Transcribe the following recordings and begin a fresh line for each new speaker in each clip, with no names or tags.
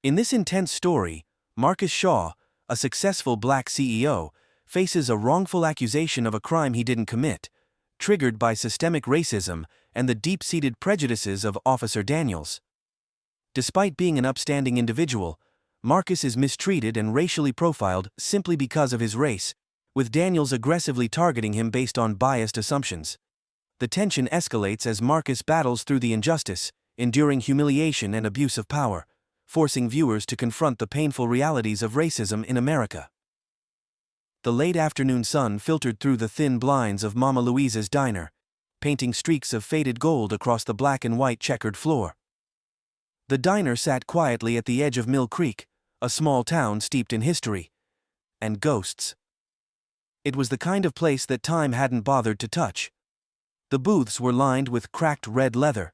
In this intense story, Marcus Shaw, a successful black CEO, faces a wrongful accusation of a crime he didn't commit, triggered by systemic racism and the deep-seated prejudices of Officer Daniels. Despite being an upstanding individual, Marcus is mistreated and racially profiled simply because of his race, with Daniels aggressively targeting him based on biased assumptions. The tension escalates as Marcus battles through the injustice, enduring humiliation and abuse of power, forcing viewers to confront the painful realities of racism in America. The late afternoon sun filtered through the thin blinds of Mama Louise's diner, painting streaks of faded gold across the black and white checkered floor. The diner sat quietly at the edge of Mill Creek, a small town steeped in history and ghosts. It was the kind of place that time hadn't bothered to touch. The booths were lined with cracked red leather.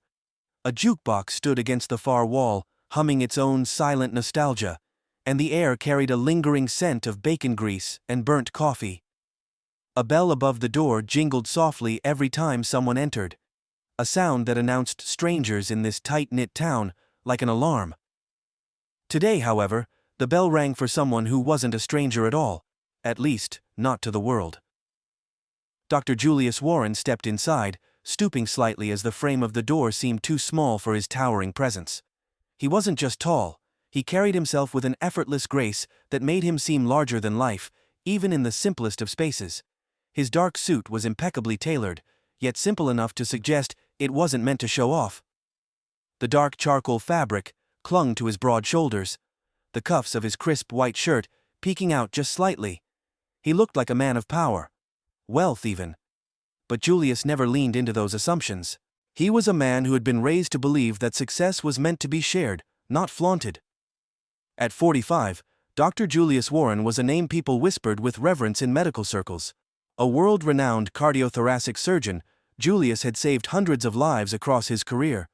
A jukebox stood against the far wall, humming its own silent nostalgia, and the air carried a lingering scent of bacon grease and burnt coffee. A bell above the door jingled softly every time someone entered, a sound that announced strangers in this tight-knit town, like an alarm. Today, however, the bell rang for someone who wasn't a stranger at all, at least, not to the world. Dr. Julius Warren stepped inside, stooping slightly as the frame of the door seemed too small for his towering presence. He wasn't just tall, he carried himself with an effortless grace that made him seem larger than life, even in the simplest of spaces. His dark suit was impeccably tailored, yet simple enough to suggest it wasn't meant to show off. The dark charcoal fabric clung to his broad shoulders, the cuffs of his crisp white shirt peeking out just slightly. He looked like a man of power, wealth even. But Julius never leaned into those assumptions. He was a man who had been raised to believe that success was meant to be shared, not flaunted. At 45, Dr. Julius Warren was a name people whispered with reverence in medical circles. A world-renowned cardiothoracic surgeon, Julius had saved hundreds of lives across his career.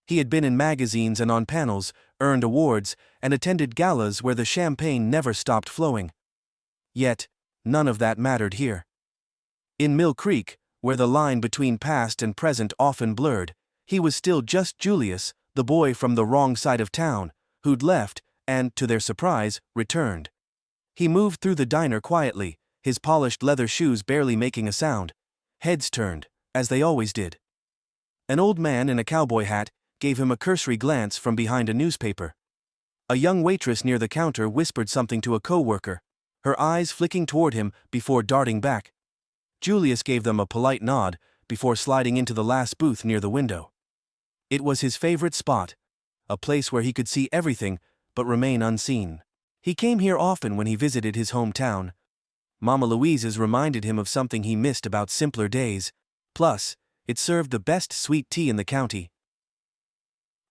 He had been in magazines and on panels, earned awards, and attended galas where the champagne never stopped flowing. Yet, none of that mattered here. In Mill Creek, where the line between past and present often blurred, he was still just Julius, the boy from the wrong side of town, who'd left, and, to their surprise, returned. He moved through the diner quietly, his polished leather shoes barely making a sound. Heads turned, as they always did. An old man in a cowboy hat gave him a cursory glance from behind a newspaper. A young waitress near the counter whispered something to a co-worker, her eyes flicking toward him before darting back. Julius gave them a polite nod before sliding into the last booth near the window. It was his favorite spot, a place where he could see everything but remain unseen. He came here often when he visited his hometown. Mama Louise's reminded him of something he missed about simpler days. Plus, it served the best sweet tea in the county.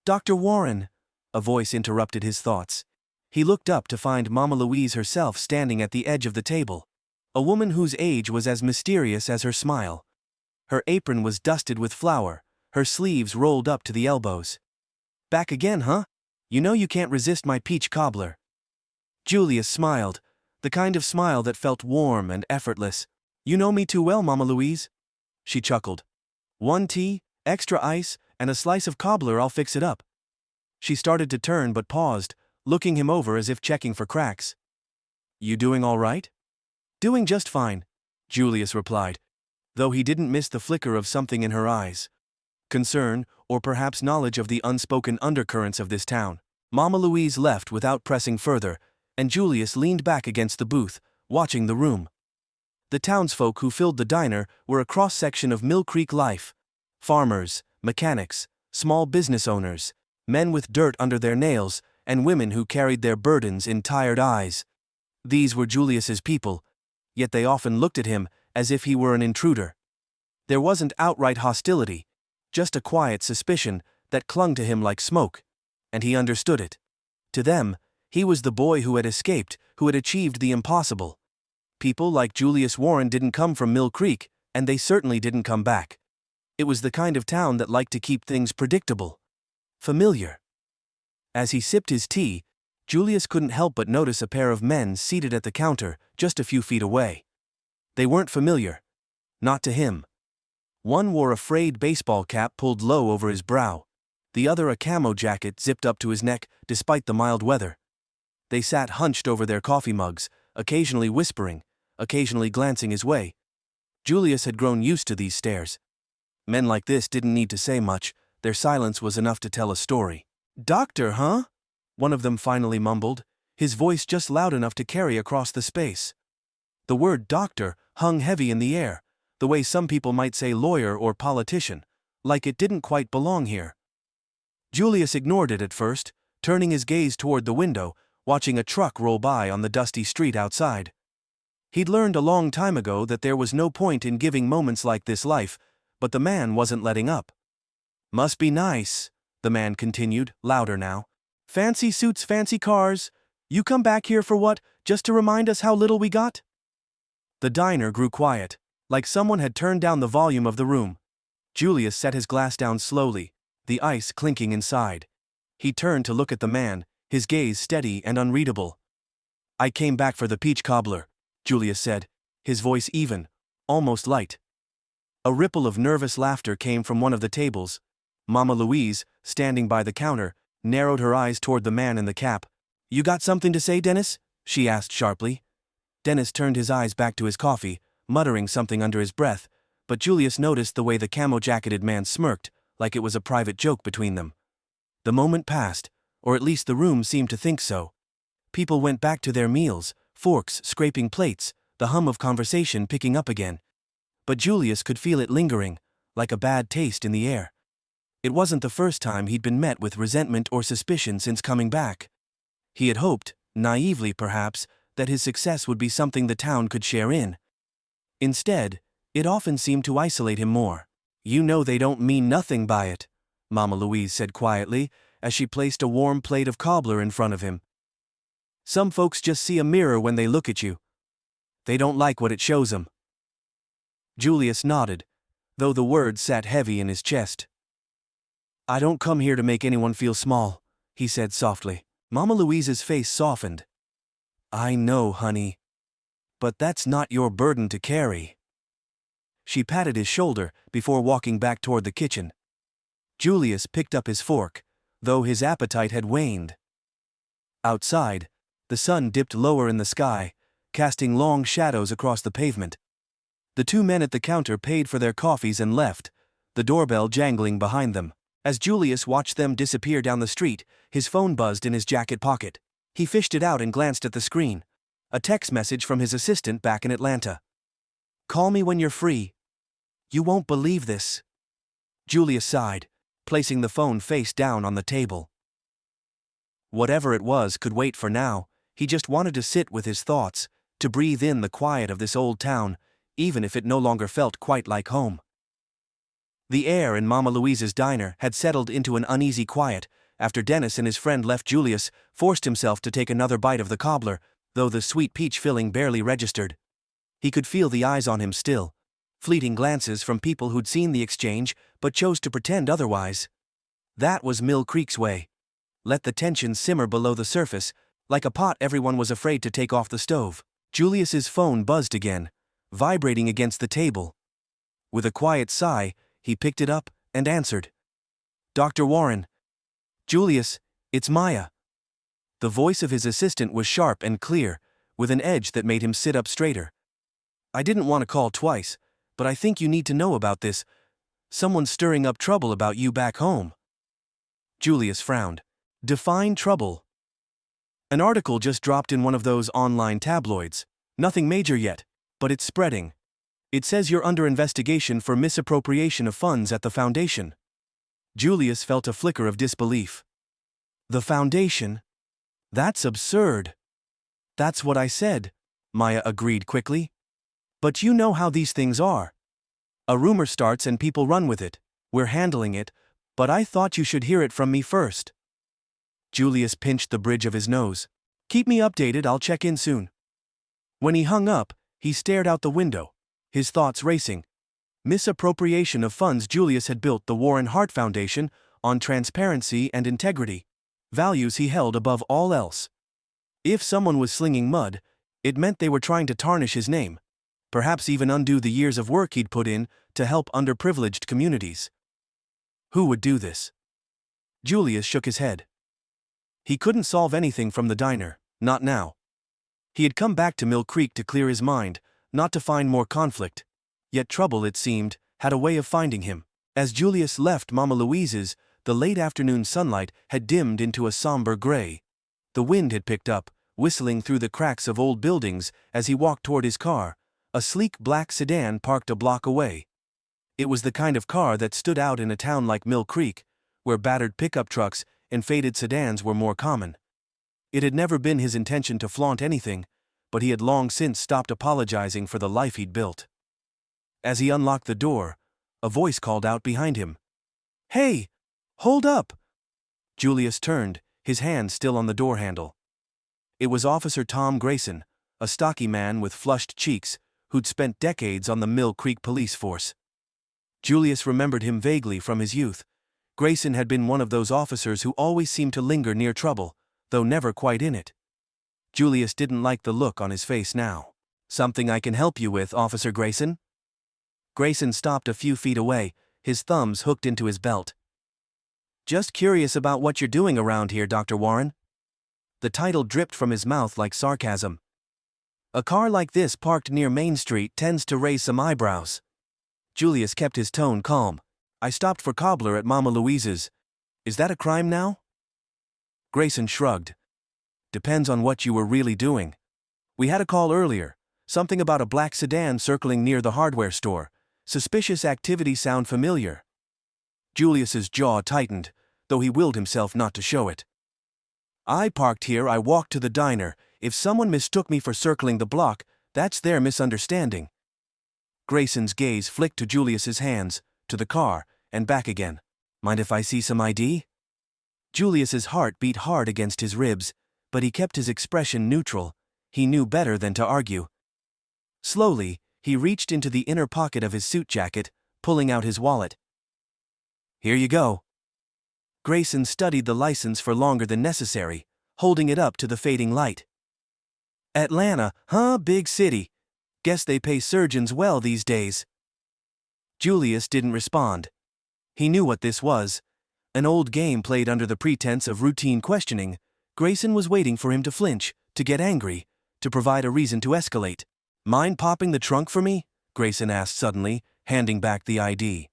"Dr. Warren," a voice interrupted his thoughts. He looked up to find Mama Louise herself standing at the edge of the table, a woman whose age was as mysterious as her smile. Her apron was dusted with flour, her sleeves rolled up to the elbows. "Back again, huh? You know you can't resist my peach cobbler." Julius smiled, the kind of smile that felt warm and effortless. "You know me too well, Mama Louise." She chuckled. "One tea, extra ice, and a slice of cobbler, I'll fix it up." She started to turn but paused, looking him over as if checking for cracks. "You doing all right?" "Doing just fine," Julius replied, though he didn't miss the flicker of something in her eyes. Concern, or perhaps knowledge of the unspoken undercurrents of this town. Mama Louise left without pressing further, and Julius leaned back against the booth, watching the room. The townsfolk who filled the diner were a cross-section of Mill Creek life. Farmers, mechanics, small business owners, men with dirt under their nails, and women who carried their burdens in tired eyes. These were Julius's people, yet they often looked at him as if he were an intruder. There wasn't outright hostility, just a quiet suspicion that clung to him like smoke, and he understood it. To them, he was the boy who had escaped, who had achieved the impossible. People like Julius Warren didn't come from Mill Creek, and they certainly didn't come back. It was the kind of town that liked to keep things predictable, familiar. As he sipped his tea, Julius couldn't help but notice a pair of men seated at the counter just a few feet away. They weren't familiar. Not to him. One wore a frayed baseball cap pulled low over his brow, the other a camo jacket zipped up to his neck, despite the mild weather. They sat hunched over their coffee mugs, occasionally whispering, occasionally glancing his way. Julius had grown used to these stares. Men like this didn't need to say much, their silence was enough to tell a story. "Doctor, huh?" one of them finally mumbled, his voice just loud enough to carry across the space. The word doctor hung heavy in the air, the way some people might say lawyer or politician, like it didn't quite belong here. Julius ignored it at first, turning his gaze toward the window, watching a truck roll by on the dusty street outside. He'd learned a long time ago that there was no point in giving moments like this life, but the man wasn't letting up. "Must be nice," the man continued, louder now. "Fancy suits, fancy cars. You come back here for what, just to remind us how little we got?" The diner grew quiet, like someone had turned down the volume of the room. Julius set his glass down slowly, the ice clinking inside. He turned to look at the man, his gaze steady and unreadable. "I came back for the peach cobbler," Julius said, his voice even, almost light. A ripple of nervous laughter came from one of the tables. Mama Louise, standing by the counter, narrowed her eyes toward the man in the cap. "You got something to say, Dennis?" she asked sharply. Dennis turned his eyes back to his coffee, muttering something under his breath, but Julius noticed the way the camo-jacketed man smirked, like it was a private joke between them. The moment passed, or at least the room seemed to think so. People went back to their meals, forks scraping plates, the hum of conversation picking up again. But Julius could feel it lingering, like a bad taste in the air. It wasn't the first time he'd been met with resentment or suspicion since coming back. He had hoped, naively perhaps, that his success would be something the town could share in. Instead, it often seemed to isolate him more. "You know they don't mean nothing by it," Mama Louise said quietly, as she placed a warm plate of cobbler in front of him. "Some folks just see a mirror when they look at you. They don't like what it shows them." Julius nodded, though the words sat heavy in his chest. "I don't come here to make anyone feel small," he said softly. Mama Louise's face softened. "I know, honey. But that's not your burden to carry." She patted his shoulder before walking back toward the kitchen. Julius picked up his fork, though his appetite had waned. Outside, the sun dipped lower in the sky, casting long shadows across the pavement. The two men at the counter paid for their coffees and left, the doorbell jangling behind them. As Julius watched them disappear down the street, his phone buzzed in his jacket pocket. He fished it out and glanced at the screen. A text message from his assistant back in Atlanta. "Call me when you're free. You won't believe this." Julius sighed, placing the phone face down on the table. Whatever it was could wait for now. He just wanted to sit with his thoughts, to breathe in the quiet of this old town, even if it no longer felt quite like home. The air in Mama Louise's diner had settled into an uneasy quiet after Dennis and his friend left. Julius forced himself to take another bite of the cobbler, though the sweet peach filling barely registered. He could feel the eyes on him still, fleeting glances from people who'd seen the exchange but chose to pretend otherwise. That was Mill Creek's way. Let the tension simmer below the surface, like a pot everyone was afraid to take off the stove. Julius's phone buzzed again, vibrating against the table. With a quiet sigh, he picked it up and answered. "Dr. Warren." "Julius, it's Maya." The voice of his assistant was sharp and clear, with an edge that made him sit up straighter. "I didn't want to call twice, but I think you need to know about this. Someone's stirring up trouble about you back home." Julius frowned. "Define trouble." "An article just dropped in one of those online tabloids. Nothing major yet, but it's spreading. It says you're under investigation for misappropriation of funds at the foundation." Julius felt a flicker of disbelief. "The foundation? That's absurd." "That's what I said," Maya agreed quickly. "But you know how these things are. A rumor starts and people run with it. We're handling it, but I thought you should hear it from me first." Julius pinched the bridge of his nose. "Keep me updated, I'll check in soon." When he hung up, he stared out the window, his thoughts racing. Misappropriation of funds. Julius had built the Warren Hart Foundation on transparency and integrity, values he held above all else. If someone was slinging mud, it meant they were trying to tarnish his name, perhaps even undo the years of work he'd put in to help underprivileged communities. Who would do this? Julius shook his head. He couldn't solve anything from the diner, not now. He had come back to Mill Creek to clear his mind, not to find more conflict. Yet trouble, it seemed, had a way of finding him. As Julius left Mama Louise's, the late afternoon sunlight had dimmed into a somber gray. The wind had picked up, whistling through the cracks of old buildings as he walked toward his car, a sleek black sedan parked a block away. It was the kind of car that stood out in a town like Mill Creek, where battered pickup trucks and faded sedans were more common. It had never been his intention to flaunt anything, but he had long since stopped apologizing for the life he'd built. As he unlocked the door, a voice called out behind him. "Hey! Hold up!" Julius turned, his hand still on the door handle. It was Officer Tom Grayson, a stocky man with flushed cheeks, who'd spent decades on the Mill Creek police force. Julius remembered him vaguely from his youth. Grayson had been one of those officers who always seemed to linger near trouble, though never quite in it. Julius didn't like the look on his face now. "Something I can help you with, Officer Grayson?" Grayson stopped a few feet away, his thumbs hooked into his belt. "Just curious about what you're doing around here, Dr. Warren." The title dripped from his mouth like sarcasm. "A car like this parked near Main Street tends to raise some eyebrows." Julius kept his tone calm. "I stopped for cobbler at Mama Louise's. Is that a crime now?" Grayson shrugged. "Depends on what you were really doing. We had a call earlier, something about a black sedan circling near the hardware store. Suspicious activity sound familiar?" Julius's jaw tightened, though he willed himself not to show it. "I parked here, I walked to the diner. If someone mistook me for circling the block, that's their misunderstanding." Grayson's gaze flicked to Julius's hands, to the car, and back again. "Mind if I see some ID?" Julius's heart beat hard against his ribs, but he kept his expression neutral. He knew better than to argue. Slowly, he reached into the inner pocket of his suit jacket, pulling out his wallet. "Here you go." Grayson studied the license for longer than necessary, holding it up to the fading light. "Atlanta, huh? Big city. Guess they pay surgeons well these days." Julius didn't respond. He knew what this was. An old game played under the pretense of routine questioning. Grayson was waiting for him to flinch, to get angry, to provide a reason to escalate. "Mind popping the trunk for me?" Grayson asked suddenly, handing back the ID.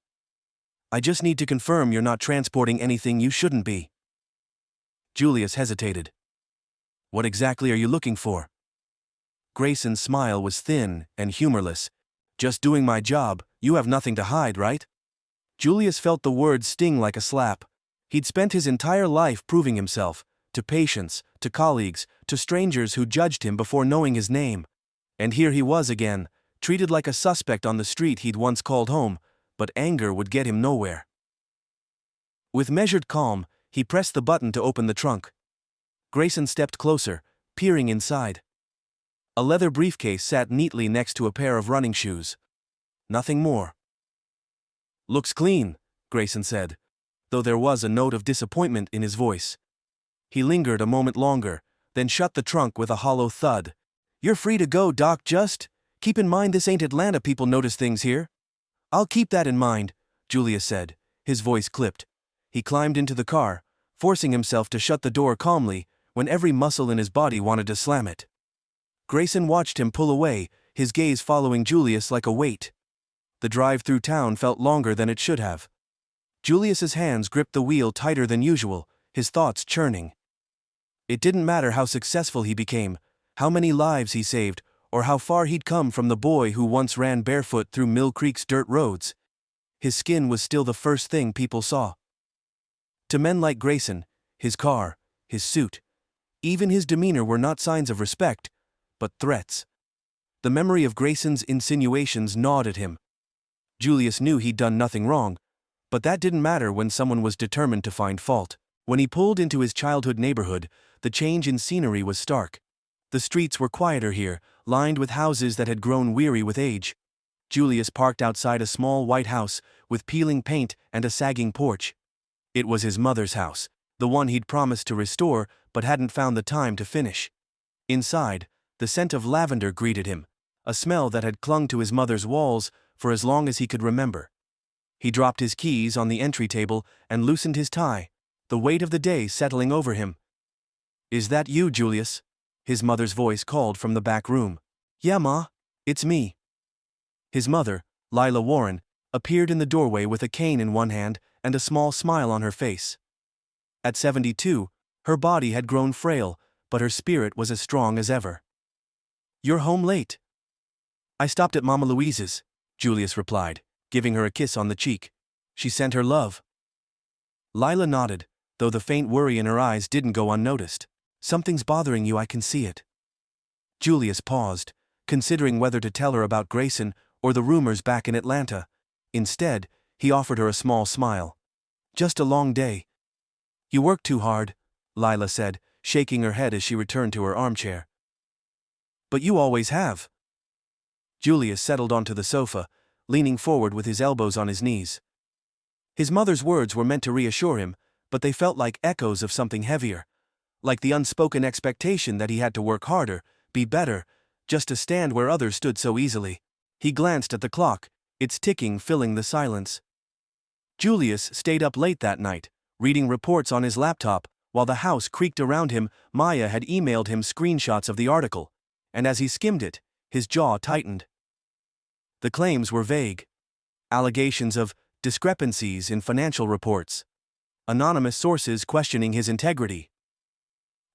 "I just need to confirm you're not transporting anything you shouldn't be." Julius hesitated. "What exactly are you looking for?" Grayson's smile was thin and humorless. "Just doing my job, you have nothing to hide, right?" Julius felt the words sting like a slap. He'd spent his entire life proving himself, to patients, to colleagues, to strangers who judged him before knowing his name. And here he was again, treated like a suspect on the street he'd once called home, but anger would get him nowhere. With measured calm, he pressed the button to open the trunk. Grayson stepped closer, peering inside. A leather briefcase sat neatly next to a pair of running shoes. Nothing more. "Looks clean," Grayson said, though there was a note of disappointment in his voice. He lingered a moment longer, then shut the trunk with a hollow thud. "You're free to go, Doc, just keep in mind this ain't Atlanta, people notice things here." "I'll keep that in mind," Julius said, his voice clipped. He climbed into the car, forcing himself to shut the door calmly when every muscle in his body wanted to slam it. Grayson watched him pull away, his gaze following Julius like a weight. The drive through town felt longer than it should have. Julius's hands gripped the wheel tighter than usual, his thoughts churning. It didn't matter how successful he became, how many lives he saved, or how far he'd come from the boy who once ran barefoot through Mill Creek's dirt roads. His skin was still the first thing people saw. To men like Grayson, his car, his suit, even his demeanor were not signs of respect, but threats. The memory of Grayson's insinuations gnawed at him. Julius knew he'd done nothing wrong, but that didn't matter when someone was determined to find fault. When he pulled into his childhood neighborhood, the change in scenery was stark. The streets were quieter here, lined with houses that had grown weary with age. Julius parked outside a small white house, with peeling paint and a sagging porch. It was his mother's house, the one he'd promised to restore but hadn't found the time to finish. Inside, the scent of lavender greeted him, a smell that had clung to his mother's walls for as long as he could remember. He dropped his keys on the entry table and loosened his tie, the weight of the day settling over him. Is that you, Julius? His mother's voice called from the back room. Yeah, Ma. It's me. His mother, Lila Warren, appeared in the doorway with a cane in one hand and a small smile on her face. At 72, her body had grown frail, but her spirit was as strong as ever. You're home late. I stopped at Mama Louise's, Julius replied, giving her a kiss on the cheek. She sent her love. Lila nodded, though the faint worry in her eyes didn't go unnoticed. Something's bothering you, I can see it. Julius paused, considering whether to tell her about Grayson or the rumors back in Atlanta. Instead, he offered her a small smile. Just a long day. You work too hard, Lila said, shaking her head as she returned to her armchair. But you always have. Julius settled onto the sofa, leaning forward with his elbows on his knees. His mother's words were meant to reassure him, but they felt like echoes of something heavier, like the unspoken expectation that he had to work harder, be better, just to stand where others stood so easily. He glanced at the clock, its ticking filling the silence. Julius stayed up late that night, reading reports on his laptop, while the house creaked around him. Maya had emailed him screenshots of the article, and as he skimmed it, his jaw tightened. The claims were vague. Allegations of discrepancies in financial reports. Anonymous sources questioning his integrity.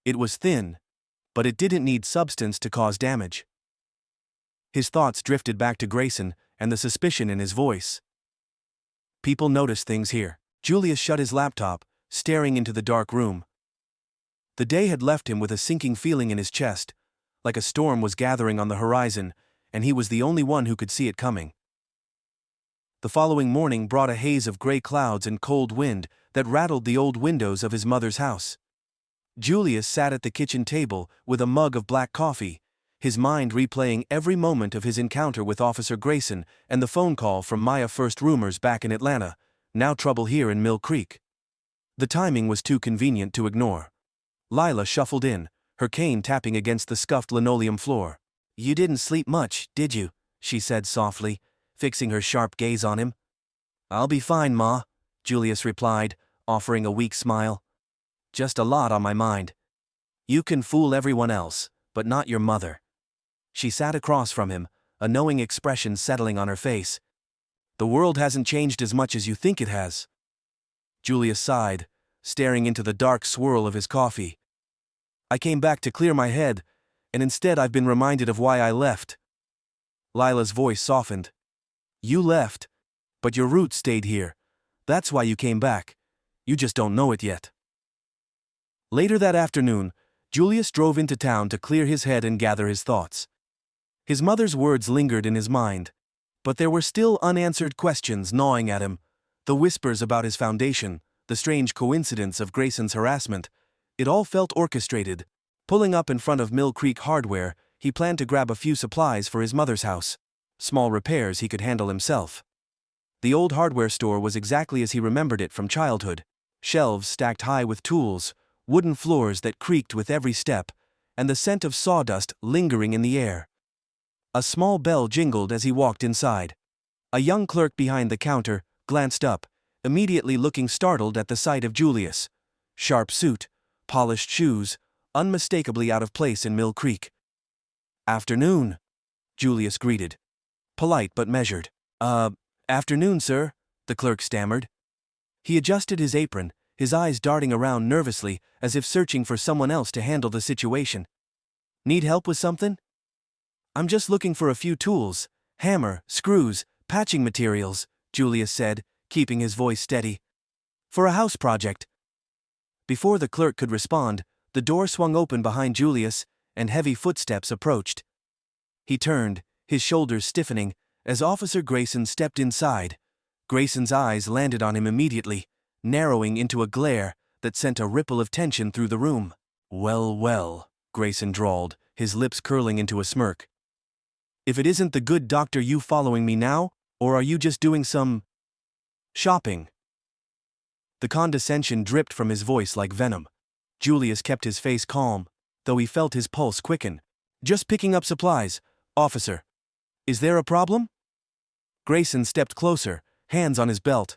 It was thin, but it didn't need substance to cause damage. His thoughts drifted back to Grayson and the suspicion in his voice. People notice things here. Julius shut his laptop, staring into the dark room. The day had left him with a sinking feeling in his chest, like a storm was gathering on the horizon, and he was the only one who could see it coming. The following morning brought a haze of gray clouds and cold wind that rattled the old windows of his mother's house. Julius sat at the kitchen table with a mug of black coffee, his mind replaying every moment of his encounter with Officer Grayson and the phone call from Maya. First rumors back in Atlanta, now trouble here in Mill Creek. The timing was too convenient to ignore. Lila shuffled in, her cane tapping against the scuffed linoleum floor. You didn't sleep much, did you? She said softly, fixing her sharp gaze on him. I'll be fine, Ma, Julius replied, offering a weak smile. Just a lot on my mind. You can fool everyone else, but not your mother. She sat across from him, a knowing expression settling on her face. The world hasn't changed as much as you think it has. Julius sighed, staring into the dark swirl of his coffee. I came back to clear my head, and instead I've been reminded of why I left. Lila's voice softened. You left, but your roots stayed here. That's why you came back. You just don't know it yet. Later that afternoon, Julius drove into town to clear his head and gather his thoughts. His mother's words lingered in his mind, but there were still unanswered questions gnawing at him. The whispers about his foundation, the strange coincidence of Grayson's harassment, it all felt orchestrated. Pulling up in front of Mill Creek Hardware, he planned to grab a few supplies for his mother's house. Small repairs he could handle himself. The old hardware store was exactly as he remembered it from childhood. Shelves stacked high with tools, wooden floors that creaked with every step, and the scent of sawdust lingering in the air. A small bell jingled as he walked inside. A young clerk behind the counter glanced up, immediately looking startled at the sight of Julius. Sharp suit, polished shoes, unmistakably out of place in Mill Creek. Afternoon, Julius greeted. Polite but measured. Afternoon, sir, the clerk stammered. He adjusted his apron, his eyes darting around nervously as if searching for someone else to handle the situation. Need help with something? I'm just looking for a few tools, hammer, screws, patching materials, Julius said, keeping his voice steady. For a house project. Before the clerk could respond, the door swung open behind Julius, and heavy footsteps approached. He turned, his shoulders stiffening, as Officer Grayson stepped inside. Grayson's eyes landed on him immediately, narrowing into a glare that sent a ripple of tension through the room. Well, well, Grayson drawled, his lips curling into a smirk. If it isn't the good doctor, you following me now, or are you just doing some shopping? The condescension dripped from his voice like venom. Julius kept his face calm, though he felt his pulse quicken. Just picking up supplies, officer. Is there a problem? Grayson stepped closer, hands on his belt.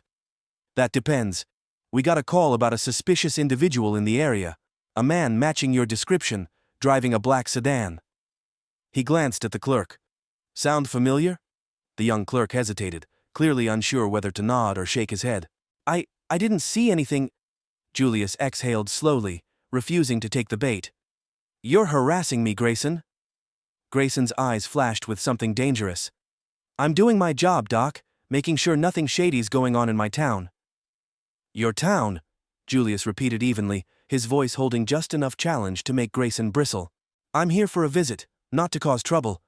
That depends. We got a call about a suspicious individual in the area. A man matching your description, driving a black sedan. He glanced at the clerk. Sound familiar? The young clerk hesitated, clearly unsure whether to nod or shake his head. I didn't see anything. Julius exhaled slowly, refusing to take the bait. You're harassing me, Grayson. Grayson's eyes flashed with something dangerous. I'm doing my job, Doc, making sure nothing shady's going on in my town. Your town? Julius repeated evenly, his voice holding just enough challenge to make Grayson bristle. I'm here for a visit, not to cause trouble.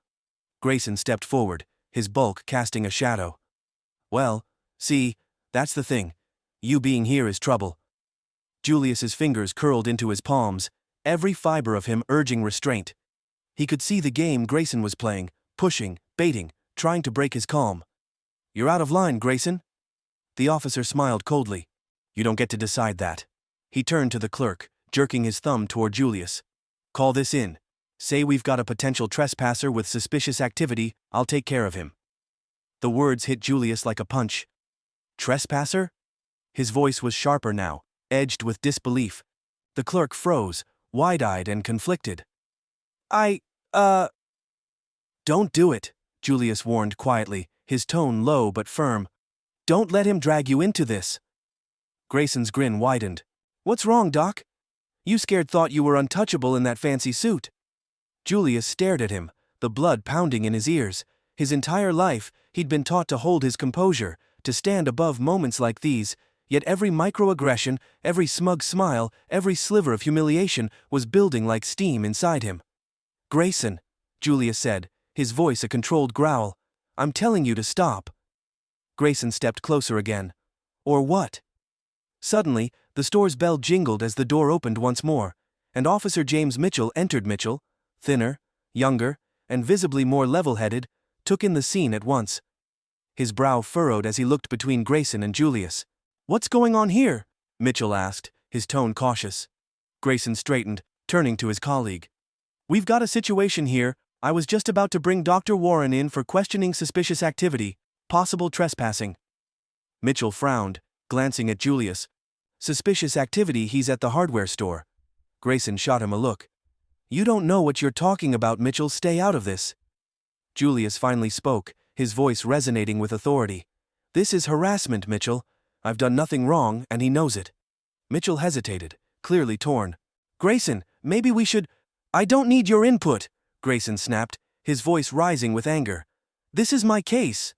Grayson stepped forward, his bulk casting a shadow. Well, see, that's the thing. You being here is trouble. Julius's fingers curled into his palms, every fiber of him urging restraint. He could see the game Grayson was playing, pushing, baiting, trying to break his calm. You're out of line, Grayson. The officer smiled coldly. You don't get to decide that. He turned to the clerk, jerking his thumb toward Julius. Call this in. Say we've got a potential trespasser with suspicious activity, I'll take care of him. The words hit Julius like a punch. Trespasser? His voice was sharper now, edged with disbelief. The clerk froze, wide-eyed and conflicted. Don't do it, Julius warned quietly, his tone low but firm. Don't let him drag you into this. Grayson's grin widened. What's wrong, Doc? You scared thought you were untouchable in that fancy suit. Julius stared at him, the blood pounding in his ears. His entire life, he'd been taught to hold his composure, to stand above moments like these, yet every microaggression, every smug smile, every sliver of humiliation was building like steam inside him. Grayson, Julius said, his voice a controlled growl, I'm telling you to stop. Grayson stepped closer again. Or what? Suddenly, the store's bell jingled as the door opened once more, and Officer James Mitchell entered. Mitchell, thinner, younger, and visibly more level-headed, took in the scene at once. His brow furrowed as he looked between Grayson and Julius. What's going on here? Mitchell asked, his tone cautious. Grayson straightened, turning to his colleague. We've got a situation here. I was just about to bring Dr. Warren in for questioning suspicious activity, possible trespassing. Mitchell frowned, glancing at Julius. Suspicious activity, he's at the hardware store. Grayson shot him a look. You don't know what you're talking about, Mitchell, stay out of this. Julius finally spoke, his voice resonating with authority. This is harassment, Mitchell. I've done nothing wrong, and he knows it. Mitchell hesitated, clearly torn. Grayson, maybe we should… I don't need your input, Grayson snapped, his voice rising with anger. This is my case.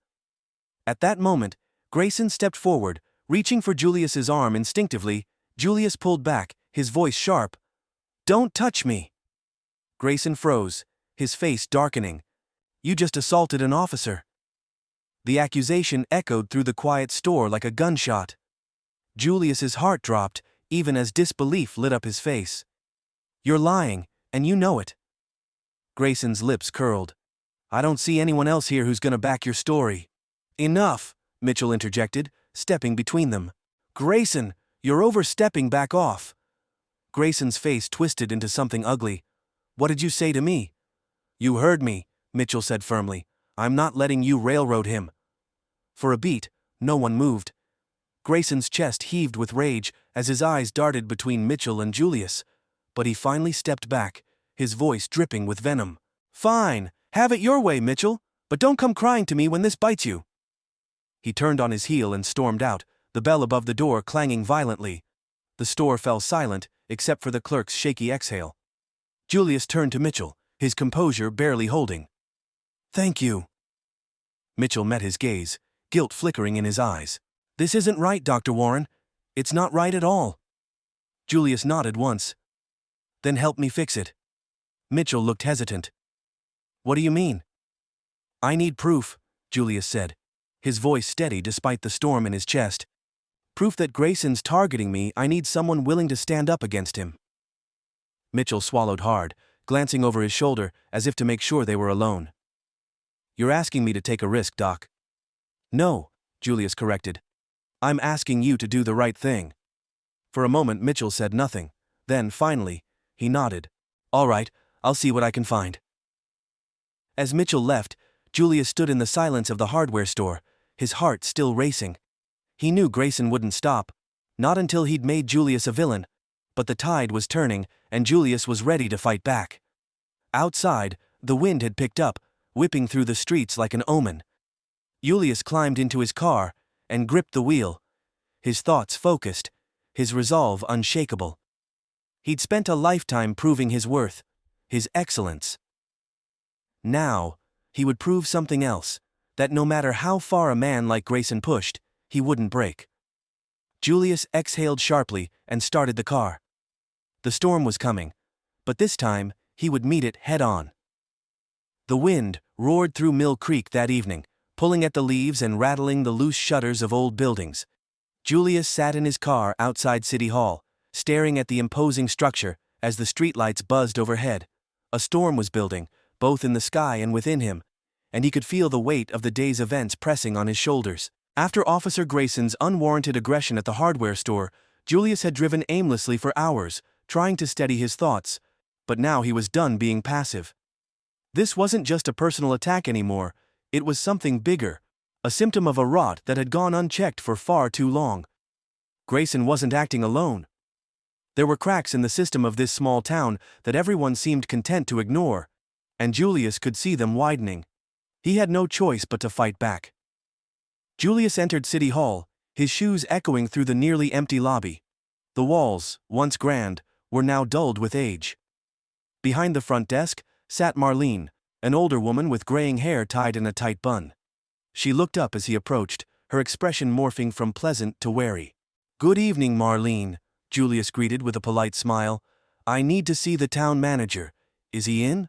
At that moment, Grayson stepped forward, reaching for Julius's arm instinctively. Julius pulled back, his voice sharp. Don't touch me. Grayson froze, his face darkening. You just assaulted an officer. The accusation echoed through the quiet store like a gunshot. Julius's heart dropped, even as disbelief lit up his face. You're lying, and you know it. Grayson's lips curled. I don't see anyone else here who's gonna back your story. Enough, Mitchell interjected, stepping between them. Grayson, you're overstepping, back off. Grayson's face twisted into something ugly. What did you say to me? You heard me, Mitchell said firmly. I'm not letting you railroad him. For a beat, no one moved. Grayson's chest heaved with rage as his eyes darted between Mitchell and Julius. But he finally stepped back, his voice dripping with venom. Fine, have it your way, Mitchell, but don't come crying to me when this bites you. He turned on his heel and stormed out, the bell above the door clanging violently. The store fell silent, except for the clerk's shaky exhale. Julius turned to Mitchell, his composure barely holding. Thank you. Mitchell met his gaze, guilt flickering in his eyes. This isn't right, Dr. Warren. It's not right at all. Julius nodded once. Then help me fix it. Mitchell looked hesitant. What do you mean? I need proof, Julius said, his voice steady despite the storm in his chest. Proof that Grayson's targeting me. I need someone willing to stand up against him. Mitchell swallowed hard, glancing over his shoulder as if to make sure they were alone. You're asking me to take a risk, Doc. No, Julius corrected. I'm asking you to do the right thing. For a moment Mitchell said nothing. Then, finally, he nodded. All right, I'll see what I can find. As Mitchell left, Julius stood in the silence of the hardware store, his heart still racing. He knew Grayson wouldn't stop. Not until he'd made Julius a villain. But the tide was turning, and Julius was ready to fight back. Outside, the wind had picked up, whipping through the streets like an omen. Julius climbed into his car and gripped the wheel, his thoughts focused, his resolve unshakable. He'd spent a lifetime proving his worth, his excellence. Now, he would prove something else, that no matter how far a man like Grayson pushed, he wouldn't break. Julius exhaled sharply and started the car. The storm was coming, but this time, he would meet it head-on. The wind roared through Mill Creek that evening, pulling at the leaves and rattling the loose shutters of old buildings. Julius sat in his car outside City Hall, staring at the imposing structure as the streetlights buzzed overhead. A storm was building, both in the sky and within him, and he could feel the weight of the day's events pressing on his shoulders. After Officer Grayson's unwarranted aggression at the hardware store, Julius had driven aimlessly for hours, trying to steady his thoughts, but now he was done being passive. This wasn't just a personal attack anymore, it was something bigger, a symptom of a rot that had gone unchecked for far too long. Grayson wasn't acting alone. There were cracks in the system of this small town that everyone seemed content to ignore, and Julius could see them widening. He had no choice but to fight back. Julius entered City Hall, his shoes echoing through the nearly empty lobby. The walls, once grand, were now dulled with age. Behind the front desk sat Marlene, an older woman with graying hair tied in a tight bun. She looked up as he approached, her expression morphing from pleasant to wary. "Good evening, Marlene," Julius greeted with a polite smile. "I need to see the town manager. Is he in?"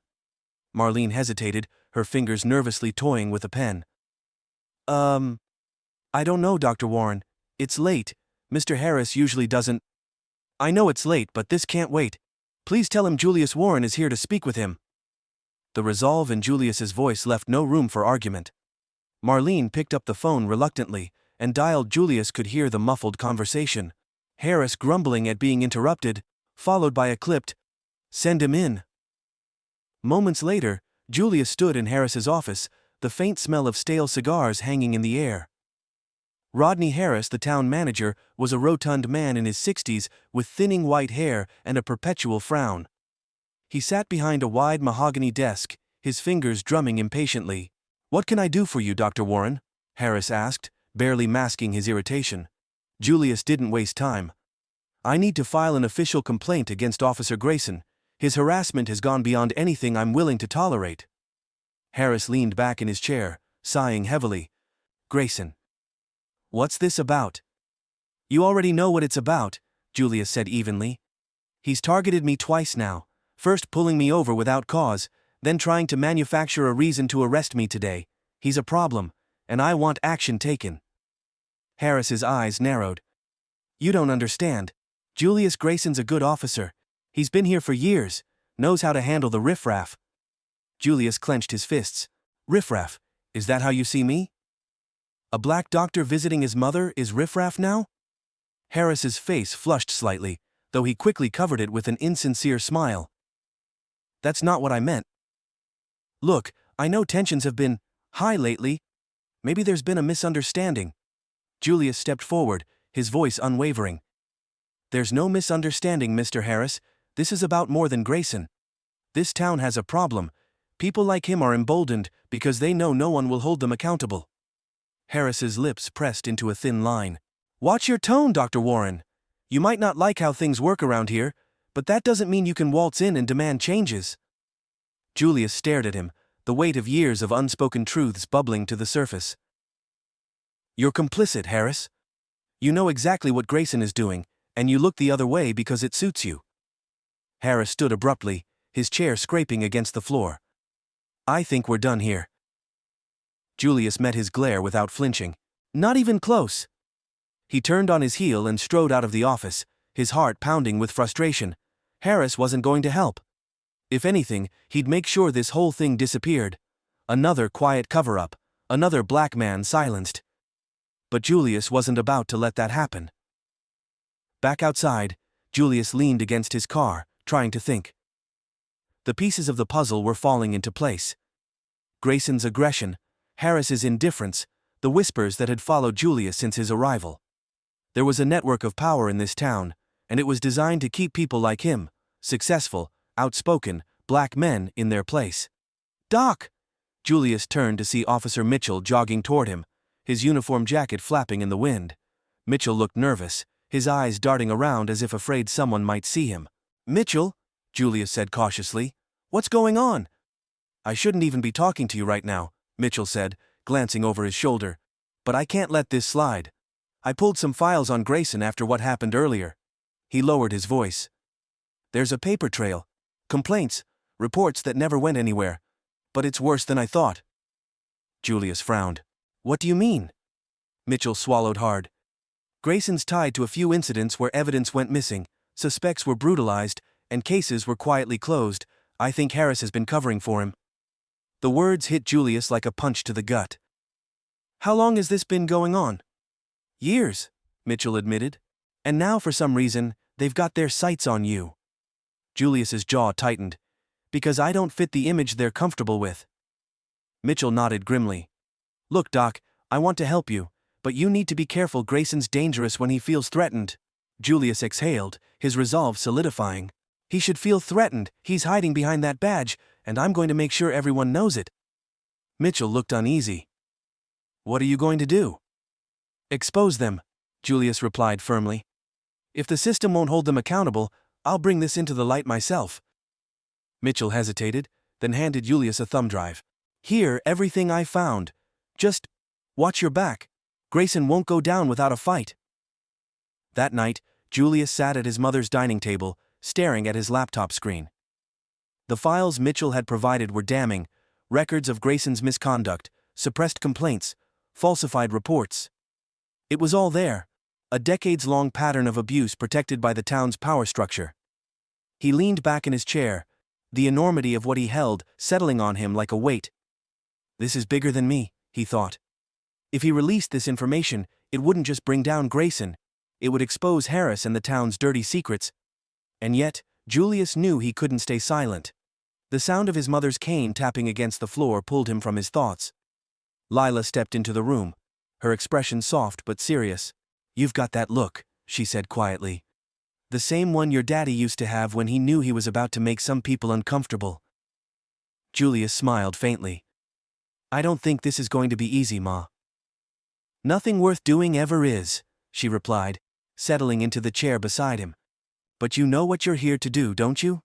Marlene hesitated, her fingers nervously toying with a pen. I don't know, Dr. Warren. It's late. Mr. Harris usually doesn't." "I know it's late, but this can't wait. Please tell him Julius Warren is here to speak with him." The resolve in Julius's voice left no room for argument. Marlene picked up the phone reluctantly, and dialed. Julius could hear the muffled conversation. Harris grumbling at being interrupted, followed by a clipped, "Send him in." Moments later, Julius stood in Harris's office, the faint smell of stale cigars hanging in the air. Rodney Harris, the town manager, was a rotund man in his 60s with thinning white hair and a perpetual frown. He sat behind a wide mahogany desk, his fingers drumming impatiently. "What can I do for you, Dr. Warren?" Harris asked, barely masking his irritation. Julius didn't waste time. "I need to file an official complaint against Officer Grayson. His harassment has gone beyond anything I'm willing to tolerate." Harris leaned back in his chair, sighing heavily. "Grayson. What's this about?" "You already know what it's about," Julius said evenly. "He's targeted me twice now, first pulling me over without cause, then trying to manufacture a reason to arrest me today. He's a problem, and I want action taken." Harris's eyes narrowed. "You don't understand. Julius Grayson's a good officer. He's been here for years, knows how to handle the riffraff." Julius clenched his fists. "Riffraff, is that how you see me? A black doctor visiting his mother is riffraff now?" Harris's face flushed slightly, though he quickly covered it with an insincere smile. "That's not what I meant. Look, I know tensions have been high lately. Maybe there's been a misunderstanding." Julius stepped forward, his voice unwavering. "There's no misunderstanding, Mr. Harris. This is about more than Grayson. This town has a problem. People like him are emboldened because they know no one will hold them accountable." Harris's lips pressed into a thin line. "Watch your tone, Dr. Warren. You might not like how things work around here, but that doesn't mean you can waltz in and demand changes." Julius stared at him, the weight of years of unspoken truths bubbling to the surface. "You're complicit, Harris. You know exactly what Grayson is doing, and you look the other way because it suits you." Harris stood abruptly, his chair scraping against the floor. "I think we're done here." Julius met his glare without flinching. "Not even close." He turned on his heel and strode out of the office, his heart pounding with frustration. Harris wasn't going to help. If anything, he'd make sure this whole thing disappeared. Another quiet cover-up, another black man silenced. But Julius wasn't about to let that happen. Back outside, Julius leaned against his car, trying to think. The pieces of the puzzle were falling into place. Grayson's aggression, Harris's indifference, the whispers that had followed Julius since his arrival. There was a network of power in this town, and it was designed to keep people like him, successful, outspoken, black men, in their place. "Doc!" Julius turned to see Officer Mitchell jogging toward him, his uniform jacket flapping in the wind. Mitchell looked nervous, his eyes darting around as if afraid someone might see him. "Mitchell," Julius said cautiously, "what's going on?" "I shouldn't even be talking to you right now," Mitchell said, glancing over his shoulder. "But I can't let this slide. I pulled some files on Grayson after what happened earlier." He lowered his voice. "There's a paper trail. Complaints, reports that never went anywhere. But it's worse than I thought." Julius frowned. "What do you mean?" Mitchell swallowed hard. "Grayson's tied to a few incidents where evidence went missing, suspects were brutalized, and cases were quietly closed. I think Harris has been covering for him." The words hit Julius like a punch to the gut. "How long has this been going on?" "Years," Mitchell admitted. "And now for some reason, they've got their sights on you." Julius's jaw tightened. "Because I don't fit the image they're comfortable with." Mitchell nodded grimly. "Look, Doc, I want to help you, but you need to be careful. Grayson's dangerous when he feels threatened." Julius exhaled, his resolve solidifying. "He should feel threatened. He's hiding behind that badge, and I'm going to make sure everyone knows it." Mitchell looked uneasy. "What are you going to do?" "Expose them," Julius replied firmly. "If the system won't hold them accountable, I'll bring this into the light myself." Mitchell hesitated, then handed Julius a thumb drive. "Here, everything I found. Just watch your back. Grayson won't go down without a fight." That night, Julius sat at his mother's dining table, staring at his laptop screen. The files Mitchell had provided were damning: records of Grayson's misconduct, suppressed complaints, falsified reports. It was all there, a decades-long pattern of abuse protected by the town's power structure. He leaned back in his chair, the enormity of what he held settling on him like a weight. "This is bigger than me," he thought. If he released this information, it wouldn't just bring down Grayson, it would expose Harris and the town's dirty secrets. And yet, Julius knew he couldn't stay silent. The sound of his mother's cane tapping against the floor pulled him from his thoughts. Lila stepped into the room, her expression soft but serious. "You've got that look," she said quietly. "The same one your daddy used to have when he knew he was about to make some people uncomfortable." Julius smiled faintly. "I don't think this is going to be easy, Ma." "Nothing worth doing ever is," she replied, settling into the chair beside him. "But you know what you're here to do, don't you?"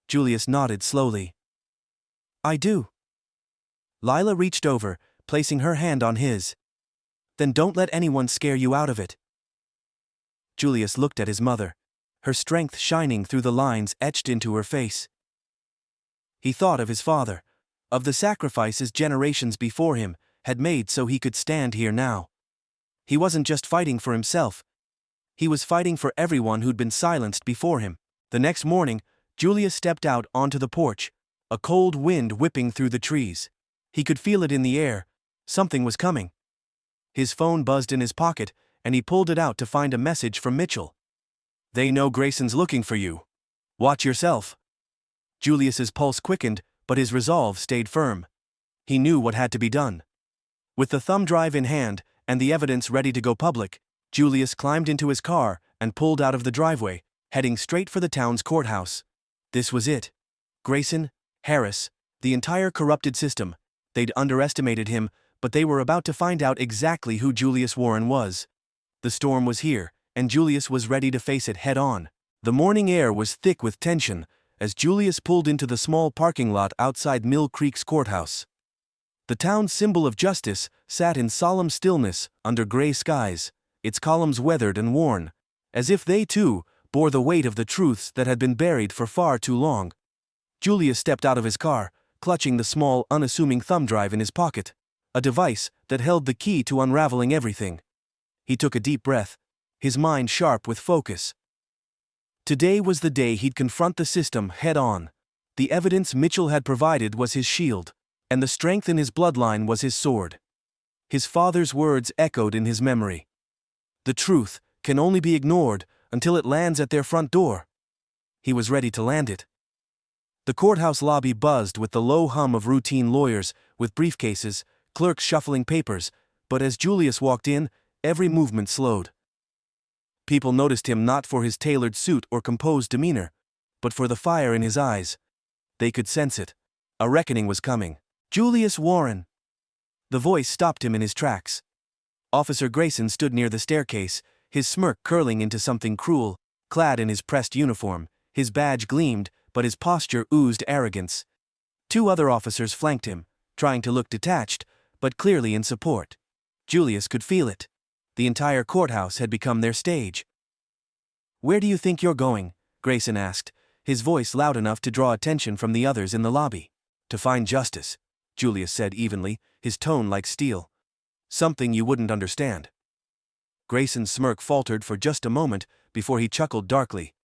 Julius nodded slowly. "I do." Lila reached over, placing her hand on his. "Then don't let anyone scare you out of it." Julius looked at his mother, her strength shining through the lines etched into her face. He thought of his father, of the sacrifices generations before him had made so he could stand here now. He wasn't just fighting for himself. He was fighting for everyone who'd been silenced before him. The next morning, Julius stepped out onto the porch, a cold wind whipping through the trees. He could feel it in the air. Something was coming. His phone buzzed in his pocket, and he pulled it out to find a message from Mitchell. "They know Grayson's looking for you. Watch yourself." Julius's pulse quickened, but his resolve stayed firm. He knew what had to be done. With the thumb drive in hand, and the evidence ready to go public, Julius climbed into his car and pulled out of the driveway, heading straight for the town's courthouse. This was it. Grayson, Harris, the entire corrupted system. They'd underestimated him, but they were about to find out exactly who Julius Warren was. The storm was here, and Julius was ready to face it head-on. The morning air was thick with tension as Julius pulled into the small parking lot outside Mill Creek's courthouse. The town's symbol of justice sat in solemn stillness under gray skies, its columns weathered and worn, as if they too bore the weight of the truths that had been buried for far too long. Julius stepped out of his car, clutching the small, unassuming thumb drive in his pocket, a device that held the key to unraveling everything. He took a deep breath, his mind sharp with focus. Today was the day he'd confront the system head-on. The evidence Mitchell had provided was his shield, and the strength in his bloodline was his sword. His father's words echoed in his memory. The truth can only be ignored until it lands at their front door. He was ready to land it. The courthouse lobby buzzed with the low hum of routine lawyers, with briefcases, clerks shuffling papers, but as Julius walked in, every movement slowed. People noticed him not for his tailored suit or composed demeanor, but for the fire in his eyes. They could sense it. A reckoning was coming. "Julius Warren!" The voice stopped him in his tracks. Officer Grayson stood near the staircase, his smirk curling into something cruel. Clad in his pressed uniform, his badge gleamed, but his posture oozed arrogance. Two other officers flanked him, trying to look detached, but clearly in support. Julius could feel it. The entire courthouse had become their stage. "Where do you think you're going?" Grayson asked, his voice loud enough to draw attention from the others in the lobby. "To find justice," Julius said evenly, his tone like steel. "Something you wouldn't understand." Grayson's smirk faltered for just a moment before he chuckled darkly.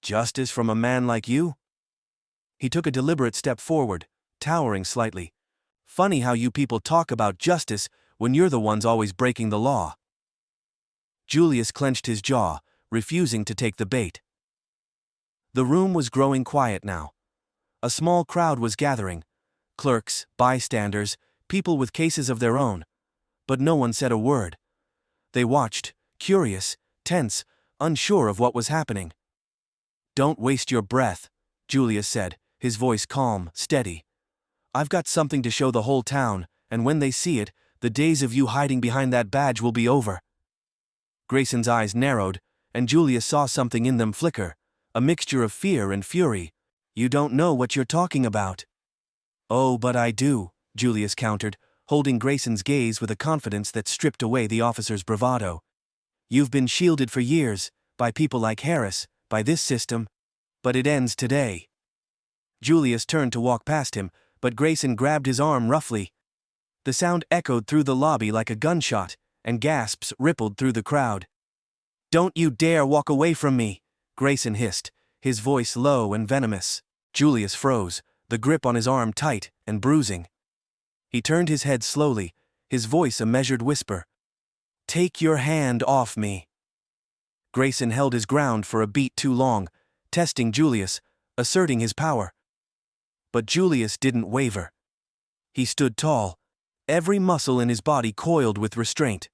"Justice from a man like you?" He took a deliberate step forward, towering slightly. "Funny how you people talk about justice when you're the ones always breaking the law." Julius clenched his jaw, refusing to take the bait. The room was growing quiet now. A small crowd was gathering. Clerks, bystanders, people with cases of their own. But no one said a word. They watched, curious, tense, unsure of what was happening. "Don't waste your breath," Julius said, his voice calm, steady. "I've got something to show the whole town, and when they see it, the days of you hiding behind that badge will be over." Grayson's eyes narrowed, and Julius saw something in them flicker, a mixture of fear and fury. "You don't know what you're talking about." "Oh, but I do," Julius countered, holding Grayson's gaze with a confidence that stripped away the officer's bravado. "You've been shielded for years, by people like Harris, by this system. But it ends today." Julius turned to walk past him, but Grayson grabbed his arm roughly. The sound echoed through the lobby like a gunshot, and gasps rippled through the crowd. "Don't you dare walk away from me," Grayson hissed, his voice low and venomous. Julius froze, the grip on his arm tight and bruising. He turned his head slowly, his voice a measured whisper. "Take your hand off me." Grayson held his ground for a beat too long, testing Julius, asserting his power. But Julius didn't waver. He stood tall, every muscle in his body coiled with restraint.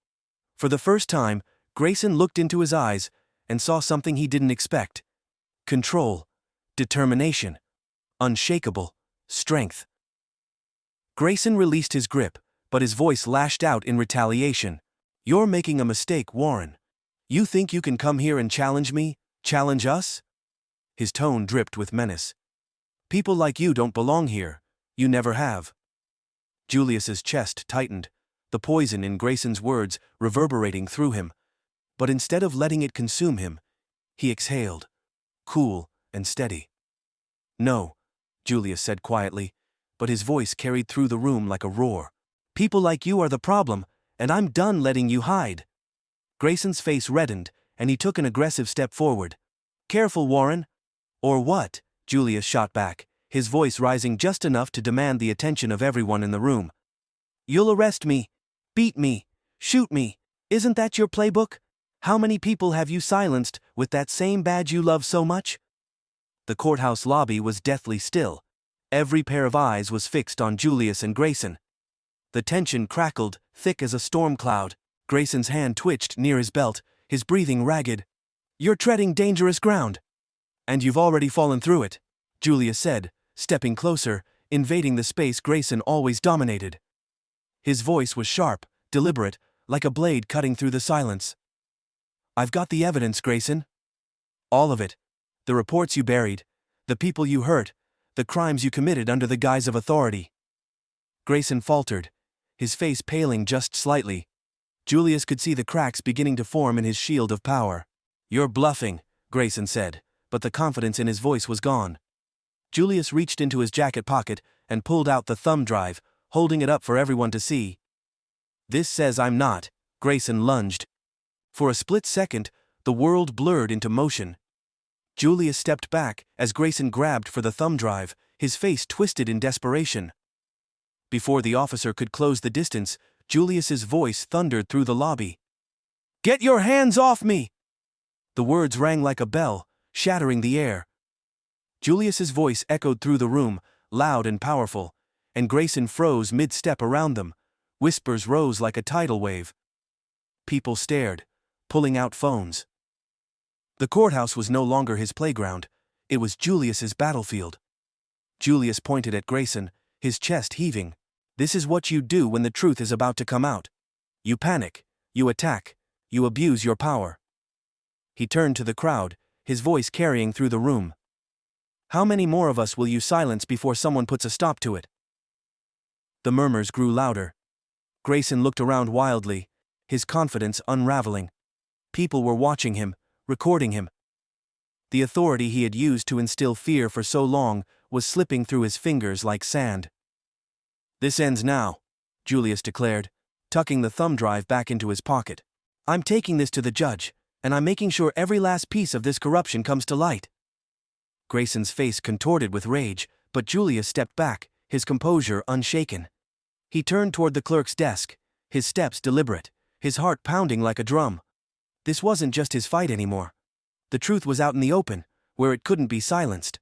For the first time, Grayson looked into his eyes and saw something he didn't expect. Control, determination, unshakable strength. Grayson released his grip, but his voice lashed out in retaliation. "You're making a mistake, Warren. You think you can come here and challenge me, challenge us?" His tone dripped with menace. "People like you don't belong here. You never have." Julius's chest tightened, the poison in Grayson's words reverberating through him. But instead of letting it consume him, he exhaled, cool and steady. "No," Julius said quietly, but his voice carried through the room like a roar. "People like you are the problem, and I'm done letting you hide." Grayson's face reddened, and he took an aggressive step forward. "Careful, Warren." "Or what?" Julius shot back, his voice rising just enough to demand the attention of everyone in the room. "You'll arrest me, beat me, shoot me. Isn't that your playbook? How many people have you silenced with that same badge you love so much?" The courthouse lobby was deathly still. Every pair of eyes was fixed on Julius and Grayson. The tension crackled, thick as a storm cloud. Grayson's hand twitched near his belt, his breathing ragged. "You're treading dangerous ground. And you've already fallen through it," Julius said, stepping closer, invading the space Grayson always dominated. His voice was sharp, deliberate, like a blade cutting through the silence. "I've got the evidence, Grayson. All of it. The reports you buried, the people you hurt, the crimes you committed under the guise of authority." Grayson faltered, his face paling just slightly. Julius could see the cracks beginning to form in his shield of power. "You're bluffing," Grayson said, but the confidence in his voice was gone. Julius reached into his jacket pocket and pulled out the thumb drive, holding it up for everyone to see. "This says I'm not," Grayson lunged. For a split second, the world blurred into motion. Julius stepped back as Grayson grabbed for the thumb drive, his face twisted in desperation. Before the officer could close the distance, Julius's voice thundered through the lobby. "Get your hands off me!" The words rang like a bell, shattering the air. Julius's voice echoed through the room, loud and powerful, and Grayson froze mid-step around them. Whispers rose like a tidal wave. People stared, pulling out phones. The courthouse was no longer his playground. It was Julius's battlefield. Julius pointed at Grayson, his chest heaving. This is what you do when the truth is about to come out. You panic, you attack, you abuse your power. He turned to the crowd, his voice carrying through the room. How many more of us will you silence before someone puts a stop to it? The murmurs grew louder. Grayson looked around wildly, his confidence unraveling. People were watching him, recording him. The authority he had used to instill fear for so long was slipping through his fingers like sand. This ends now, Julius declared, tucking the thumb drive back into his pocket. I'm taking this to the judge, and I'm making sure every last piece of this corruption comes to light. Grayson's face contorted with rage, but Julius stepped back, his composure unshaken. He turned toward the clerk's desk, his steps deliberate, his heart pounding like a drum. This wasn't just his fight anymore. The truth was out in the open, where it couldn't be silenced.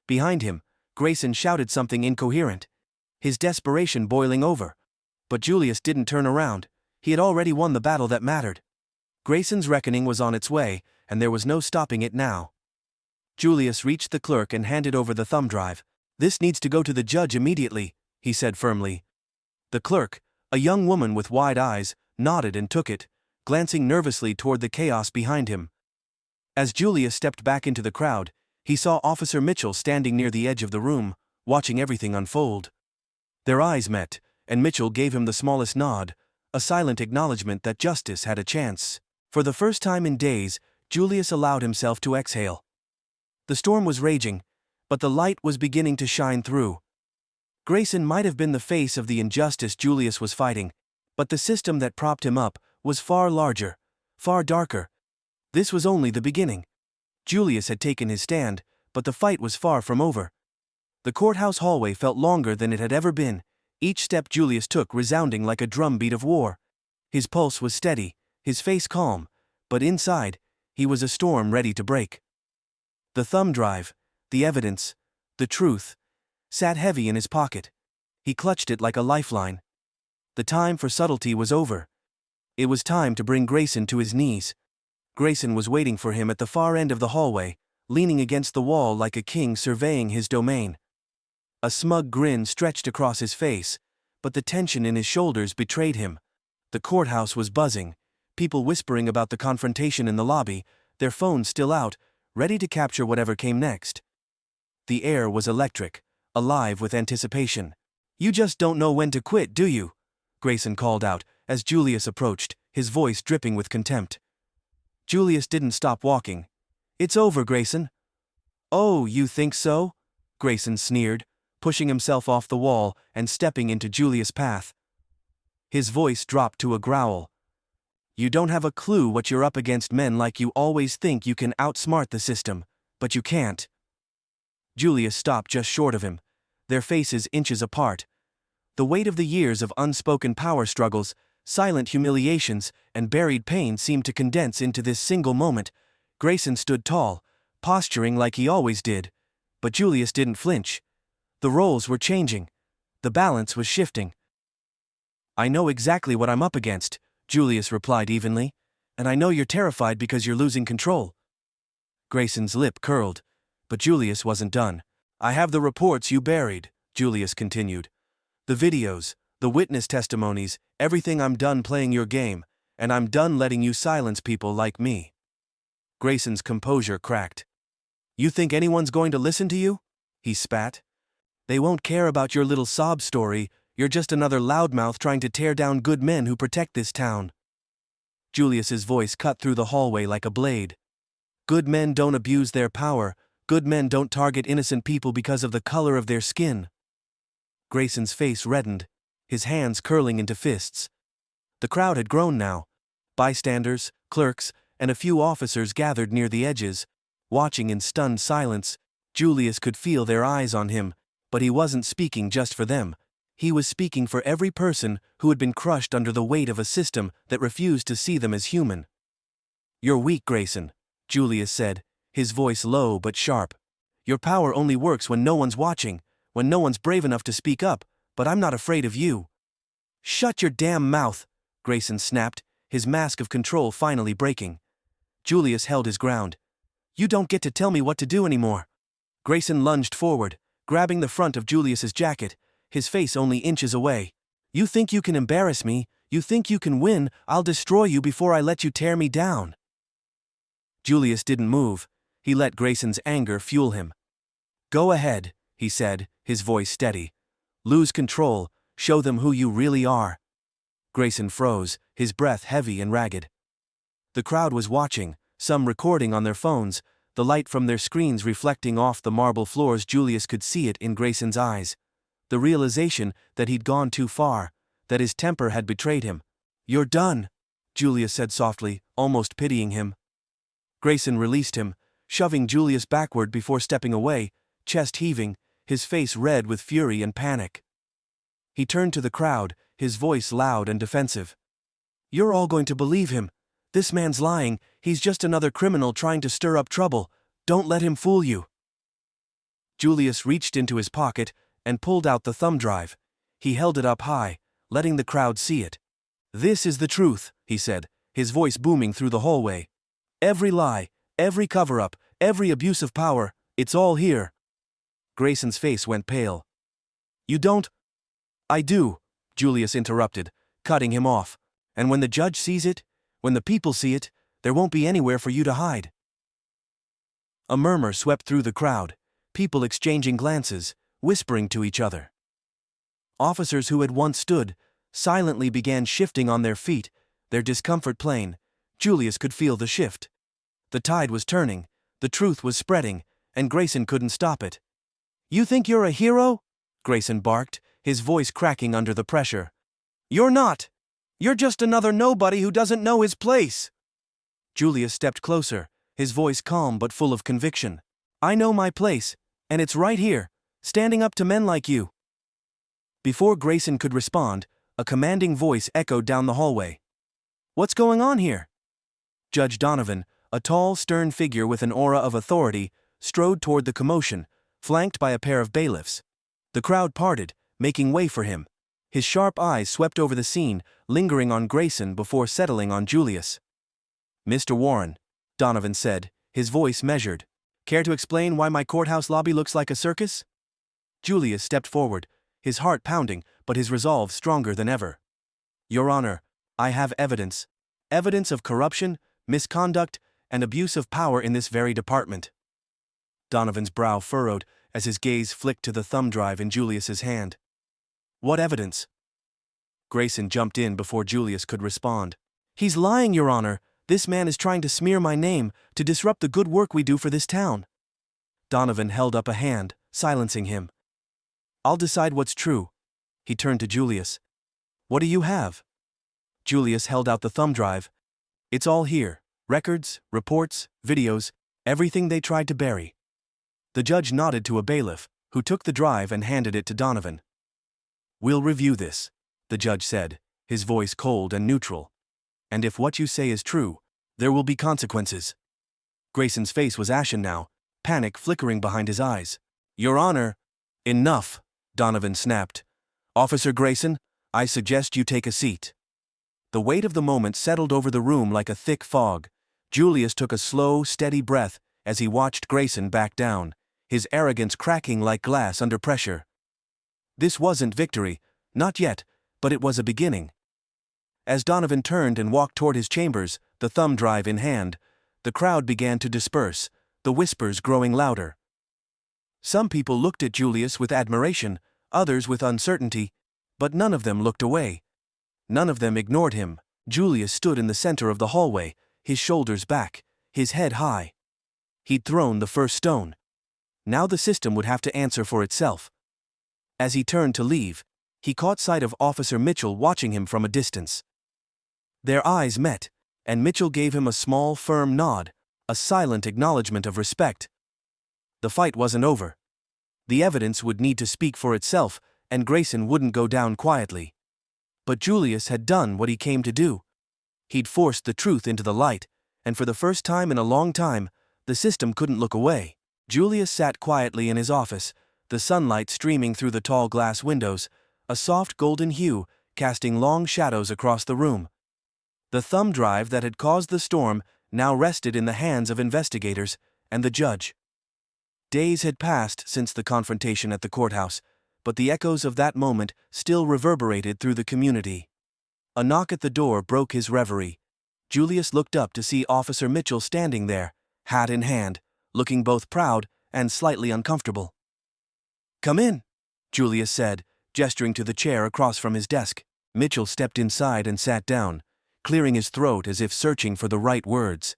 Behind him, Grayson shouted something incoherent, his desperation boiling over. But Julius didn't turn around. He had already won the battle that mattered. Grayson's reckoning was on its way, and there was no stopping it now. Julius reached the clerk and handed over the thumb drive. This needs to go to the judge immediately, he said firmly. The clerk, a young woman with wide eyes, nodded and took it, glancing nervously toward the chaos behind him. As Julius stepped back into the crowd, he saw Officer Mitchell standing near the edge of the room, watching everything unfold. Their eyes met, and Mitchell gave him the smallest nod, a silent acknowledgement that justice had a chance. For the first time in days, Julius allowed himself to exhale. The storm was raging, but the light was beginning to shine through. Grayson might have been the face of the injustice Julius was fighting, but the system that propped him up was far larger, far darker. This was only the beginning. Julius had taken his stand, but the fight was far from over. The courthouse hallway felt longer than it had ever been, each step Julius took resounding like a drumbeat of war. His pulse was steady, his face calm, but inside, he was a storm ready to break. The thumb drive, the evidence, the truth, sat heavy in his pocket. He clutched it like a lifeline. The time for subtlety was over. It was time to bring Grayson to his knees. Grayson was waiting for him at the far end of the hallway, leaning against the wall like a king surveying his domain. A smug grin stretched across his face, but the tension in his shoulders betrayed him. The courthouse was buzzing, people whispering about the confrontation in the lobby, their phones still out, ready to capture whatever came next. The air was electric, alive with anticipation. You just don't know when to quit, do you? Grayson called out, as Julius approached, his voice dripping with contempt. Julius didn't stop walking. It's over, Grayson. Oh, you think so? Grayson sneered, pushing himself off the wall and stepping into Julius' path. His voice dropped to a growl. You don't have a clue what you're up against, men like you always think you can outsmart the system, but you can't. Julius stopped just short of him, their faces inches apart. The weight of the years of unspoken power struggles, silent humiliations, and buried pain seemed to condense into this single moment. Grayson stood tall, posturing like he always did, but Julius didn't flinch. The roles were changing. The balance was shifting. I know exactly what I'm up against, Julius replied evenly, and I know you're terrified because you're losing control. Grayson's lip curled, but Julius wasn't done. I have the reports you buried, Julius continued. The videos, the witness testimonies, everything. I'm done playing your game, and I'm done letting you silence people like me. Grayson's composure cracked. You think anyone's going to listen to you? He spat. They won't care about your little sob story. You're just another loudmouth trying to tear down good men who protect this town. Julius's voice cut through the hallway like a blade. Good men don't abuse their power. Good men don't target innocent people because of the color of their skin. Grayson's face reddened, his hands curling into fists. The crowd had grown now. Bystanders, clerks, and a few officers gathered near the edges, watching in stunned silence. Julius could feel their eyes on him, but he wasn't speaking just for them. He was speaking for every person who had been crushed under the weight of a system that refused to see them as human. You're weak, Grayson, Julius said, his voice low but sharp. Your power only works when no one's watching, when no one's brave enough to speak up, but I'm not afraid of you. Shut your damn mouth, Grayson snapped, his mask of control finally breaking. Julius held his ground. You don't get to tell me what to do anymore. Grayson lunged forward, grabbing the front of Julius's jacket, his face only inches away. You think you can embarrass me? You think you can win? I'll destroy you before I let you tear me down. Julius didn't move. He let Grayson's anger fuel him. Go ahead, he said, his voice steady. Lose control, show them who you really are. Grayson froze, his breath heavy and ragged. The crowd was watching, some recording on their phones, the light from their screens reflecting off the marble floors. Julius could see it in Grayson's eyes. The realization that he'd gone too far, that his temper had betrayed him. You're done, Julius said softly, almost pitying him. Grayson released him, shoving Julius backward before stepping away, chest heaving, his face red with fury and panic. He turned to the crowd, his voice loud and defensive. You're all going to believe him. This man's lying, he's just another criminal trying to stir up trouble. Don't let him fool you. Julius reached into his pocket and pulled out the thumb drive. He held it up high, letting the crowd see it. This is the truth, he said, his voice booming through the hallway. Every lie, every cover-up, every abuse of power, it's all here. Grayson's face went pale. You don't? I do, Julius interrupted, cutting him off. And when the judge sees it, when the people see it, there won't be anywhere for you to hide. A murmur swept through the crowd, people exchanging glances, whispering to each other. Officers who had once stood, silently began shifting on their feet, their discomfort plain. Julius could feel the shift. The tide was turning, the truth was spreading, and Grayson couldn't stop it. You think you're a hero? Grayson barked, his voice cracking under the pressure. You're not! You're just another nobody who doesn't know his place! Julius stepped closer, his voice calm but full of conviction. I know my place, and it's right here, standing up to men like you. Before Grayson could respond, a commanding voice echoed down the hallway. What's going on here? Judge Donovan, a tall, stern figure with an aura of authority, strode toward the commotion, flanked by a pair of bailiffs. The crowd parted, making way for him. His sharp eyes swept over the scene, lingering on Grayson before settling on Julius. Mr. Warren, Donovan said, his voice measured. Care to explain why my courthouse lobby looks like a circus? Julius stepped forward, his heart pounding, but his resolve stronger than ever. Your Honor, I have evidence. Evidence of corruption, misconduct, and abuse of power in this very department. Donovan's brow furrowed as his gaze flicked to the thumb drive in Julius's hand. What evidence? Grayson jumped in before Julius could respond. He's lying, Your Honor. This man is trying to smear my name, to disrupt the good work we do for this town. Donovan held up a hand, silencing him. I'll decide what's true. He turned to Julius. What do you have? Julius held out the thumb drive. It's all here. Records, reports, videos, everything they tried to bury. The judge nodded to a bailiff, who took the drive and handed it to Donovan. We'll review this, the judge said, his voice cold and neutral. And if what you say is true, there will be consequences. Grayson's face was ashen now, panic flickering behind his eyes. Your Honor, enough, Donovan snapped. Officer Grayson, I suggest you take a seat. The weight of the moment settled over the room like a thick fog. Julius took a slow, steady breath as he watched Grayson back down, his arrogance cracking like glass under pressure. This wasn't victory, not yet, but it was a beginning. As Donovan turned and walked toward his chambers, the thumb drive in hand, the crowd began to disperse, the whispers growing louder. Some people looked at Julius with admiration, others with uncertainty, but none of them looked away. None of them ignored him. Julius stood in the center of the hallway, his shoulders back, his head high. He'd thrown the first stone. Now the system would have to answer for itself. As he turned to leave, he caught sight of Officer Mitchell watching him from a distance. Their eyes met, and Mitchell gave him a small, firm nod, a silent acknowledgement of respect. The fight wasn't over. The evidence would need to speak for itself, and Grayson wouldn't go down quietly. But Julius had done what he came to do. He'd forced the truth into the light, and for the first time in a long time, the system couldn't look away. Julius sat quietly in his office, the sunlight streaming through the tall glass windows, a soft golden hue casting long shadows across the room. The thumb drive that had caused the storm now rested in the hands of investigators, and the judge. Days had passed since the confrontation at the courthouse, but the echoes of that moment still reverberated through the community. A knock at the door broke his reverie. Julius looked up to see Officer Mitchell standing there, hat in hand, looking both proud and slightly uncomfortable. "Come in," Julius said, gesturing to the chair across from his desk. Mitchell stepped inside and sat down, clearing his throat as if searching for the right words.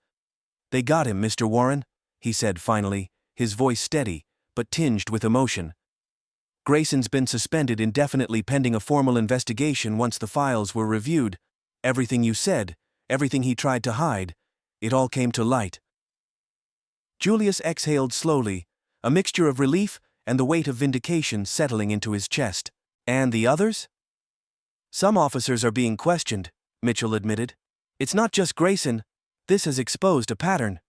"They got him, Mr. Warren," he said finally, his voice steady, but tinged with emotion. "Grayson's been suspended indefinitely pending a formal investigation once the files were reviewed. Everything you said, everything he tried to hide, it all came to light." Julius exhaled slowly, a mixture of relief and the weight of vindication settling into his chest. "And the others?" "Some officers are being questioned," Mitchell admitted. "It's not just Grayson. This has exposed a pattern.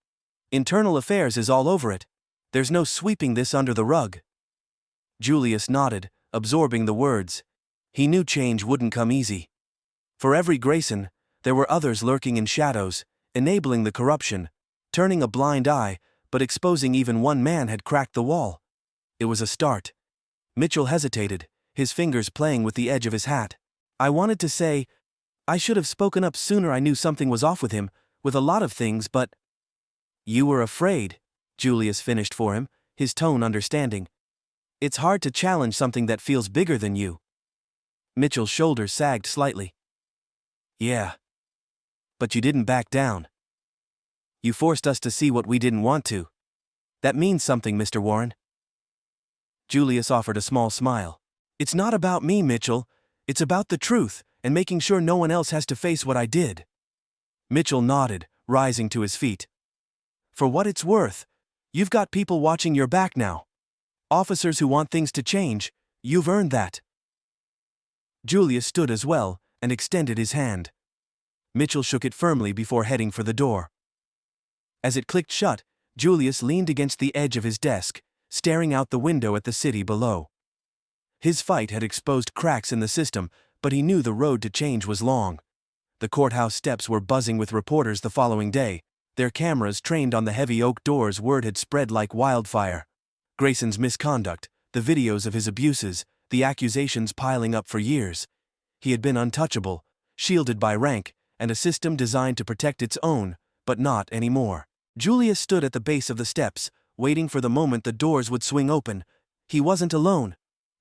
Internal affairs is all over it. There's no sweeping this under the rug." Julius nodded, absorbing the words. He knew change wouldn't come easy. For every Grayson, there were others lurking in shadows, enabling the corruption, turning a blind eye, but exposing even one man had cracked the wall. It was a start. Mitchell hesitated, his fingers playing with the edge of his hat. "I wanted to say, I should have spoken up sooner. I knew something was off with him, with a lot of things, but—" "You were afraid," Julius finished for him, his tone understanding. "It's hard to challenge something that feels bigger than you." Mitchell's shoulders sagged slightly. "Yeah. But you didn't back down. You forced us to see what we didn't want to. That means something, Mr. Warren." Julius offered a small smile. "It's not about me, Mitchell. It's about the truth, and making sure no one else has to face what I did." Mitchell nodded, rising to his feet. "For what it's worth, you've got people watching your back now. Officers who want things to change. You've earned that." Julius stood as well, and extended his hand. Mitchell shook it firmly before heading for the door. As it clicked shut, Julius leaned against the edge of his desk, staring out the window at the city below. His fight had exposed cracks in the system, but he knew the road to change was long. The courthouse steps were buzzing with reporters the following day, their cameras trained on the heavy oak doors. Word had spread like wildfire. Grayson's misconduct, the videos of his abuses, the accusations piling up for years. He had been untouchable, shielded by rank, and a system designed to protect its own, but not anymore. Julius stood at the base of the steps, waiting for the moment the doors would swing open. He wasn't alone.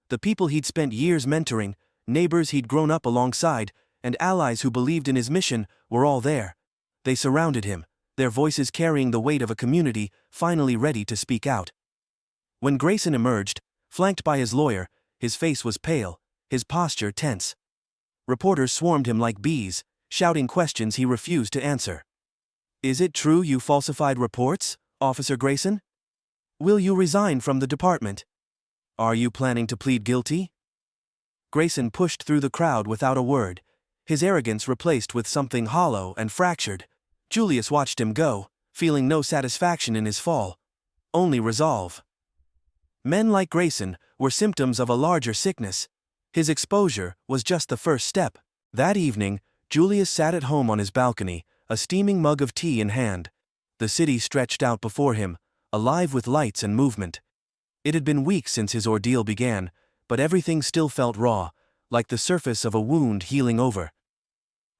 The people he'd spent years mentoring, neighbors he'd grown up alongside, and allies who believed in his mission were all there. They surrounded him, their voices carrying the weight of a community finally ready to speak out. When Grayson emerged, flanked by his lawyer, his face was pale, his posture tense. Reporters swarmed him like bees, shouting questions he refused to answer. "Is it true you falsified reports, Officer Grayson? Will you resign from the department? Are you planning to plead guilty?" Grayson pushed through the crowd without a word, his arrogance replaced with something hollow and fractured. Julius watched him go, feeling no satisfaction in his fall, only resolve. Men like Grayson were symptoms of a larger sickness. His exposure was just the first step. That evening, Julius sat at home on his balcony, a steaming mug of tea in hand. The city stretched out before him, alive with lights and movement. It had been weeks since his ordeal began, but everything still felt raw, like the surface of a wound healing over.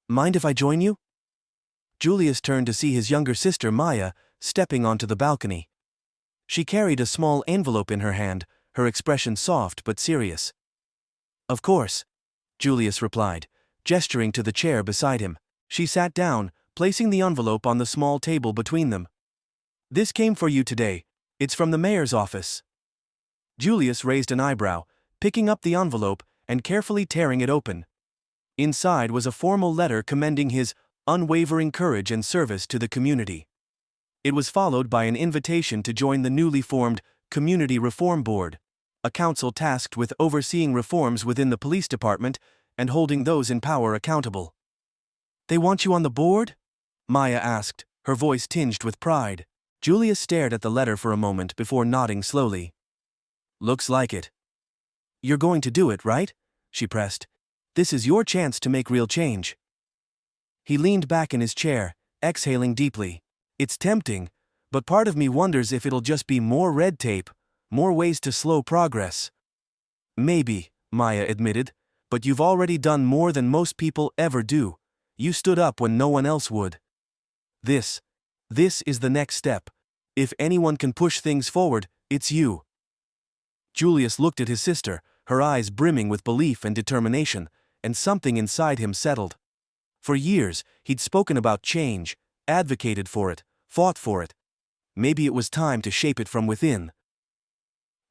"Mind if I join you?" Julius turned to see his younger sister Maya stepping onto the balcony. She carried a small envelope in her hand, her expression soft but serious. "Of course," Julius replied, gesturing to the chair beside him. She sat down, placing the envelope on the small table between them. "This came for you today. It's from the mayor's office." Julius raised an eyebrow, picking up the envelope and carefully tearing it open. Inside was a formal letter commending his unwavering courage and service to the community. It was followed by an invitation to join the newly formed Community Reform Board, a council tasked with overseeing reforms within the police department and holding those in power accountable. "They want you on the board?" Maya asked, her voice tinged with pride. Julius stared at the letter for a moment before nodding slowly. "Looks like it." "You're going to do it, right?" she pressed. "This is your chance to make real change." He leaned back in his chair, exhaling deeply. "It's tempting, But part of me wonders if it'll just be more red tape, more ways to slow progress. Maybe, Maya admitted, but you've already done more than most people ever do. You stood up when no one else would. This is the next step. If anyone can push things forward, it's you. Julius looked at his sister, her eyes brimming with belief and determination, and something inside him settled. For years, he'd spoken about change, advocated for it, fought for it. Maybe it was time to shape it from within.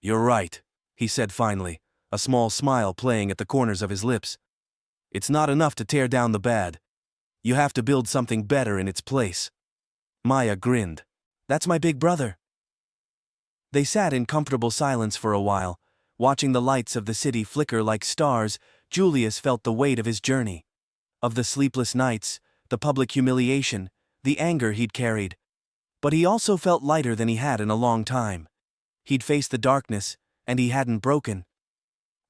"You're right," he said finally, a small smile playing at the corners of his lips. "It's not enough to tear down the bad. You have to build something better in its place." Maya grinned. "That's my big brother." They sat in comfortable silence for a while. Watching the lights of the city flicker like stars, Julius felt the weight of his journey. Of the sleepless nights, the public humiliation, the anger he'd carried. But he also felt lighter than he had in a long time. He'd faced the darkness, and he hadn't broken.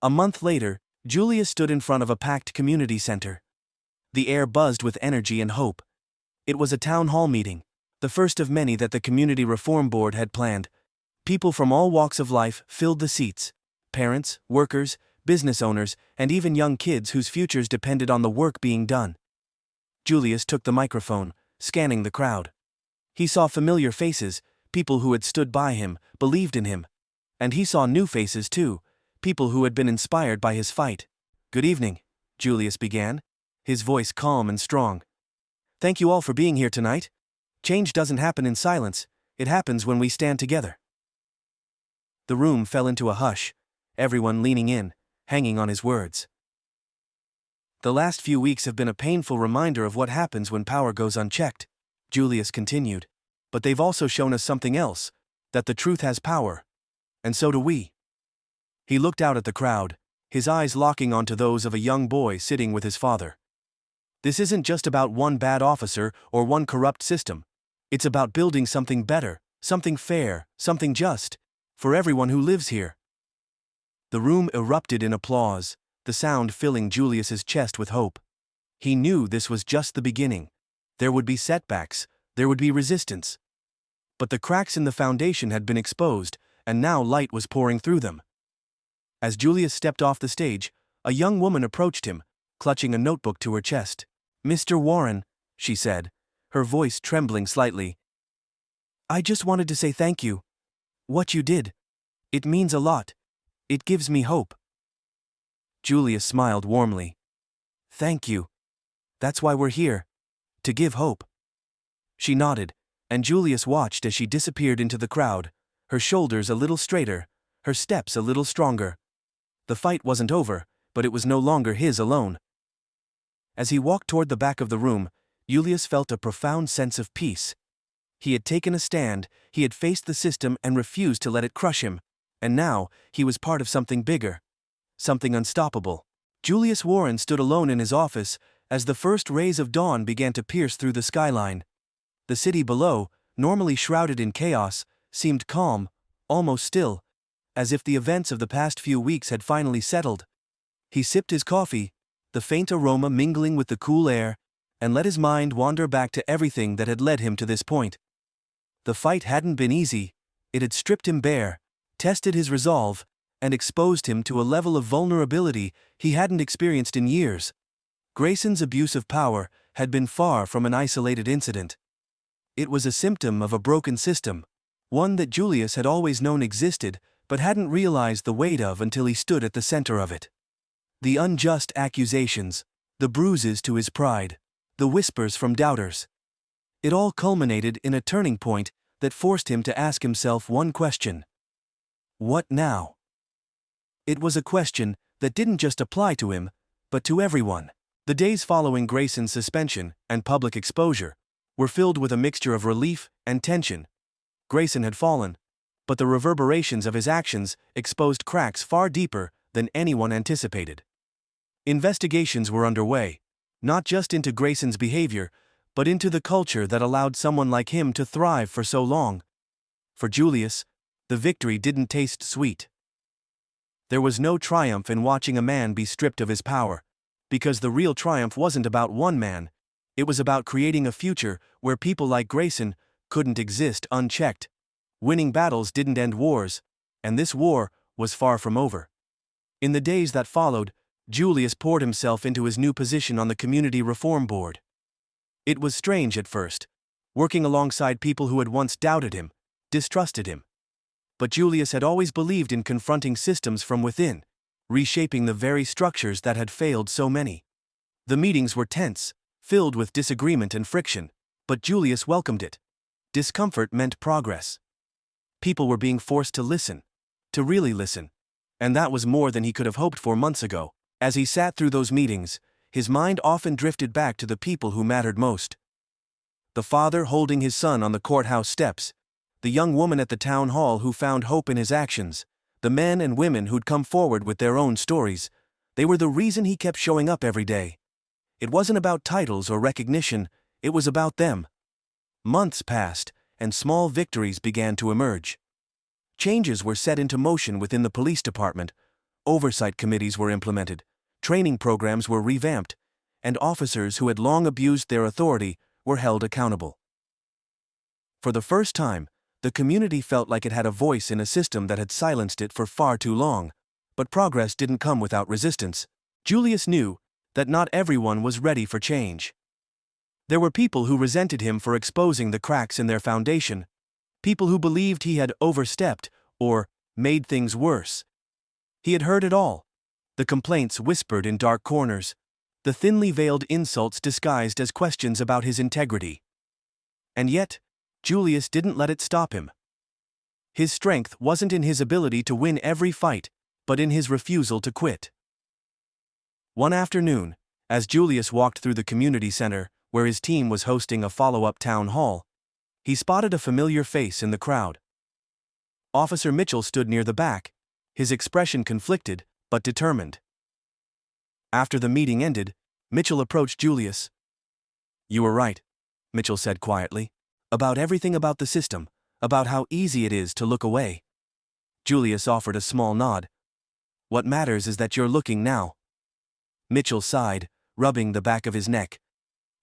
A month later, Julius stood in front of a packed community center. The air buzzed with energy and hope. It was a town hall meeting, the first of many that the Community Reform Board had planned. People from all walks of life filled the seats: parents, workers, business owners, and even young kids whose futures depended on the work being done. Julius took the microphone, scanning the crowd. He saw familiar faces, people who had stood by him, believed in him. And he saw new faces too, people who had been inspired by his fight. "Good evening," Julius began, his voice calm and strong. "Thank you all for being here tonight. Change doesn't happen in silence, it happens when we stand together." The room fell into a hush, everyone leaning in, hanging on his words. "The last few weeks have been a painful reminder of what happens when power goes unchecked," Julius continued. "But they've also shown us something else, that the truth has power. And so do we." He looked out at the crowd, his eyes locking onto those of a young boy sitting with his father. "This isn't just about one bad officer or one corrupt system. It's about building something better, something fair, something just, for everyone who lives here." The room erupted in applause, the sound filling Julius's chest with hope. He knew this was just the beginning. There would be setbacks, there would be resistance. But the cracks in the foundation had been exposed, and now light was pouring through them. As Julius stepped off the stage, a young woman approached him, clutching a notebook to her chest. "Mr. Warren," she said, her voice trembling slightly, "I just wanted to say thank you. What you did. It means a lot. It gives me hope." Julius smiled warmly. "Thank you. That's why we're here. To give hope." She nodded, and Julius watched as she disappeared into the crowd, her shoulders a little straighter, her steps a little stronger. The fight wasn't over, but it was no longer his alone. As he walked toward the back of the room, Julius felt a profound sense of peace. He had taken a stand, he had faced the system and refused to let it crush him, and now he was part of something bigger, something unstoppable. Julius Warren stood alone in his office as the first rays of dawn began to pierce through the skyline. The city below, normally shrouded in chaos, seemed calm, almost still, as if the events of the past few weeks had finally settled. He sipped his coffee, the faint aroma mingling with the cool air, and let his mind wander back to everything that had led him to this point. The fight hadn't been easy, it had stripped him bare, tested his resolve, and exposed him to a level of vulnerability he hadn't experienced in years. Grayson's abuse of power had been far from an isolated incident. It was a symptom of a broken system, one that Julius had always known existed but hadn't realized the weight of until he stood at the center of it. The unjust accusations, the bruises to his pride, the whispers from doubters. It all culminated in a turning point that forced him to ask himself one question. What now? It was a question that didn't just apply to him, but to everyone. The days following Grayson's suspension and public exposure were filled with a mixture of relief and tension. Grayson had fallen, but the reverberations of his actions exposed cracks far deeper than anyone anticipated. Investigations were underway, not just into Grayson's behavior, but into the culture that allowed someone like him to thrive for so long. For Julius, the victory didn't taste sweet. There was no triumph in watching a man be stripped of his power, because the real triumph wasn't about one man, it was about creating a future where people like Grayson couldn't exist unchecked. Winning battles didn't end wars, and this war was far from over. In the days that followed, Julius poured himself into his new position on the Community Reform Board. It was strange at first, working alongside people who had once doubted him, distrusted him. But Julius had always believed in confronting systems from within, reshaping the very structures that had failed so many. The meetings were tense, filled with disagreement and friction, but Julius welcomed it. Discomfort meant progress. People were being forced to listen, to really listen, and that was more than he could have hoped for months ago. As he sat through those meetings, his mind often drifted back to the people who mattered most. The father holding his son on the courthouse steps, the young woman at the town hall who found hope in his actions, the men and women who'd come forward with their own stories. They were the reason he kept showing up every day. It wasn't about titles or recognition, it was about them. Months passed, and small victories began to emerge. Changes were set into motion within the police department, oversight committees were implemented, training programs were revamped, and officers who had long abused their authority were held accountable. For the first time, the community felt like it had a voice in a system that had silenced it for far too long. But progress didn't come without resistance. Julius knew that not everyone was ready for change. There were people who resented him for exposing the cracks in their foundation, people who believed he had overstepped or made things worse. He had heard it all. The complaints whispered in dark corners, the thinly veiled insults disguised as questions about his integrity. And yet, Julius didn't let it stop him. His strength wasn't in his ability to win every fight, but in his refusal to quit. One afternoon, as Julius walked through the community center, where his team was hosting a follow-up town hall, he spotted a familiar face in the crowd. Officer Mitchell stood near the back, his expression conflicted, but determined. After the meeting ended, Mitchell approached Julius. "You were right," Mitchell said quietly, "about everything about the system, about how easy it is to look away." Julius offered a small nod. "What matters is that you're looking now." Mitchell sighed, rubbing the back of his neck.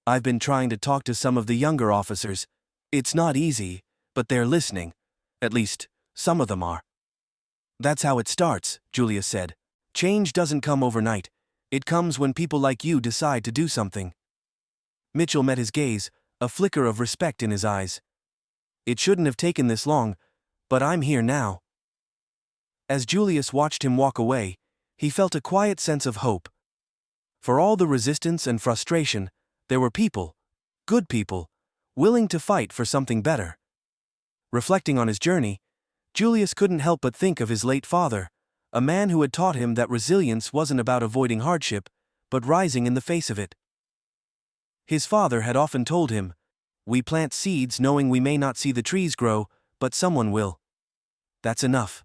"I've been trying to talk to some of the younger officers. It's not easy, but they're listening. At least, some of them are." "That's how it starts," Julius said. "Change doesn't come overnight. It comes when people like you decide to do something." Mitchell met his gaze, a flicker of respect in his eyes. "It shouldn't have taken this long, but I'm here now." As Julius watched him walk away, he felt a quiet sense of hope. For all the resistance and frustration, there were people, good people, willing to fight for something better. Reflecting on his journey, Julius couldn't help but think of his late father, a man who had taught him that resilience wasn't about avoiding hardship, but rising in the face of it. His father had often told him, "We plant seeds knowing we may not see the trees grow, but someone will. That's enough."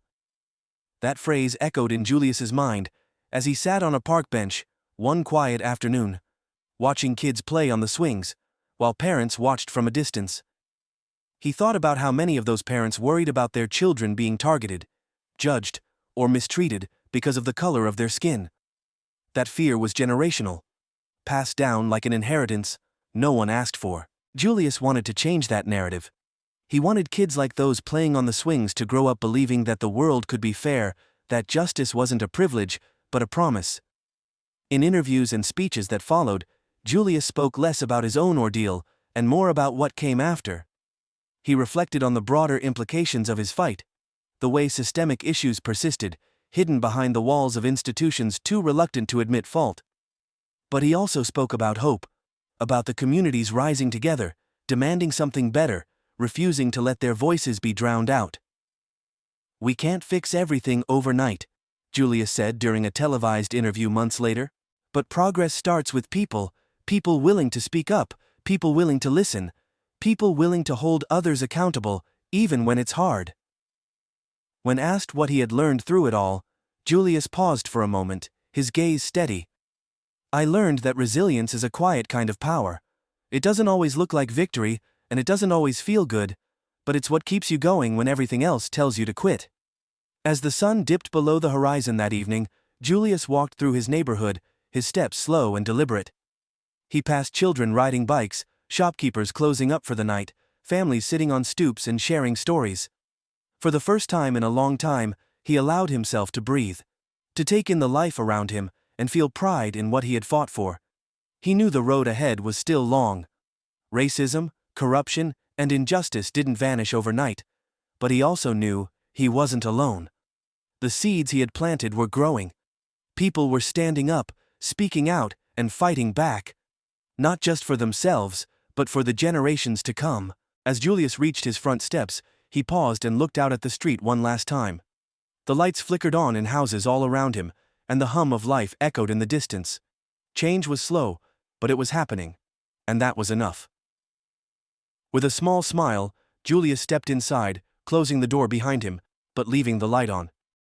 That phrase echoed in Julius's mind as he sat on a park bench, one quiet afternoon, watching kids play on the swings, while parents watched from a distance. He thought about how many of those parents worried about their children being targeted, judged, or mistreated because of the color of their skin. That fear was generational, passed down like an inheritance no one asked for. Julius wanted to change that narrative. He wanted kids like those playing on the swings to grow up believing that the world could be fair, that justice wasn't a privilege, but a promise. In interviews and speeches that followed, Julius spoke less about his own ordeal and more about what came after. He reflected on the broader implications of his fight, the way systemic issues persisted, hidden behind the walls of institutions too reluctant to admit fault. But he also spoke about hope, about the communities rising together, demanding something better, refusing to let their voices be drowned out. "We can't fix everything overnight," Julius said during a televised interview months later, "but progress starts with people, people willing to speak up, people willing to listen, people willing to hold others accountable, even when it's hard." When asked what he had learned through it all, Julius paused for a moment, his gaze steady. "I learned that resilience is a quiet kind of power. It doesn't always look like victory, and it doesn't always feel good, but it's what keeps you going when everything else tells you to quit." As the sun dipped below the horizon that evening, Julius walked through his neighborhood, his steps slow and deliberate. He passed children riding bikes, shopkeepers closing up for the night, families sitting on stoops and sharing stories. For the first time in a long time, he allowed himself to breathe, to take in the life around him, and feel pride in what he had fought for. He knew the road ahead was still long. Racism, corruption, and injustice didn't vanish overnight, but he also knew he wasn't alone. The seeds he had planted were growing. People were standing up, speaking out, and fighting back. Not just for themselves, but for the generations to come. As Julius reached his front steps, he paused and looked out at the street one last time. The lights flickered on in houses all around him, and the hum of life echoed in the distance. Change was slow, but it was happening. And that was enough. With a small smile, Julius stepped inside, closing the door behind him, but leaving the light on.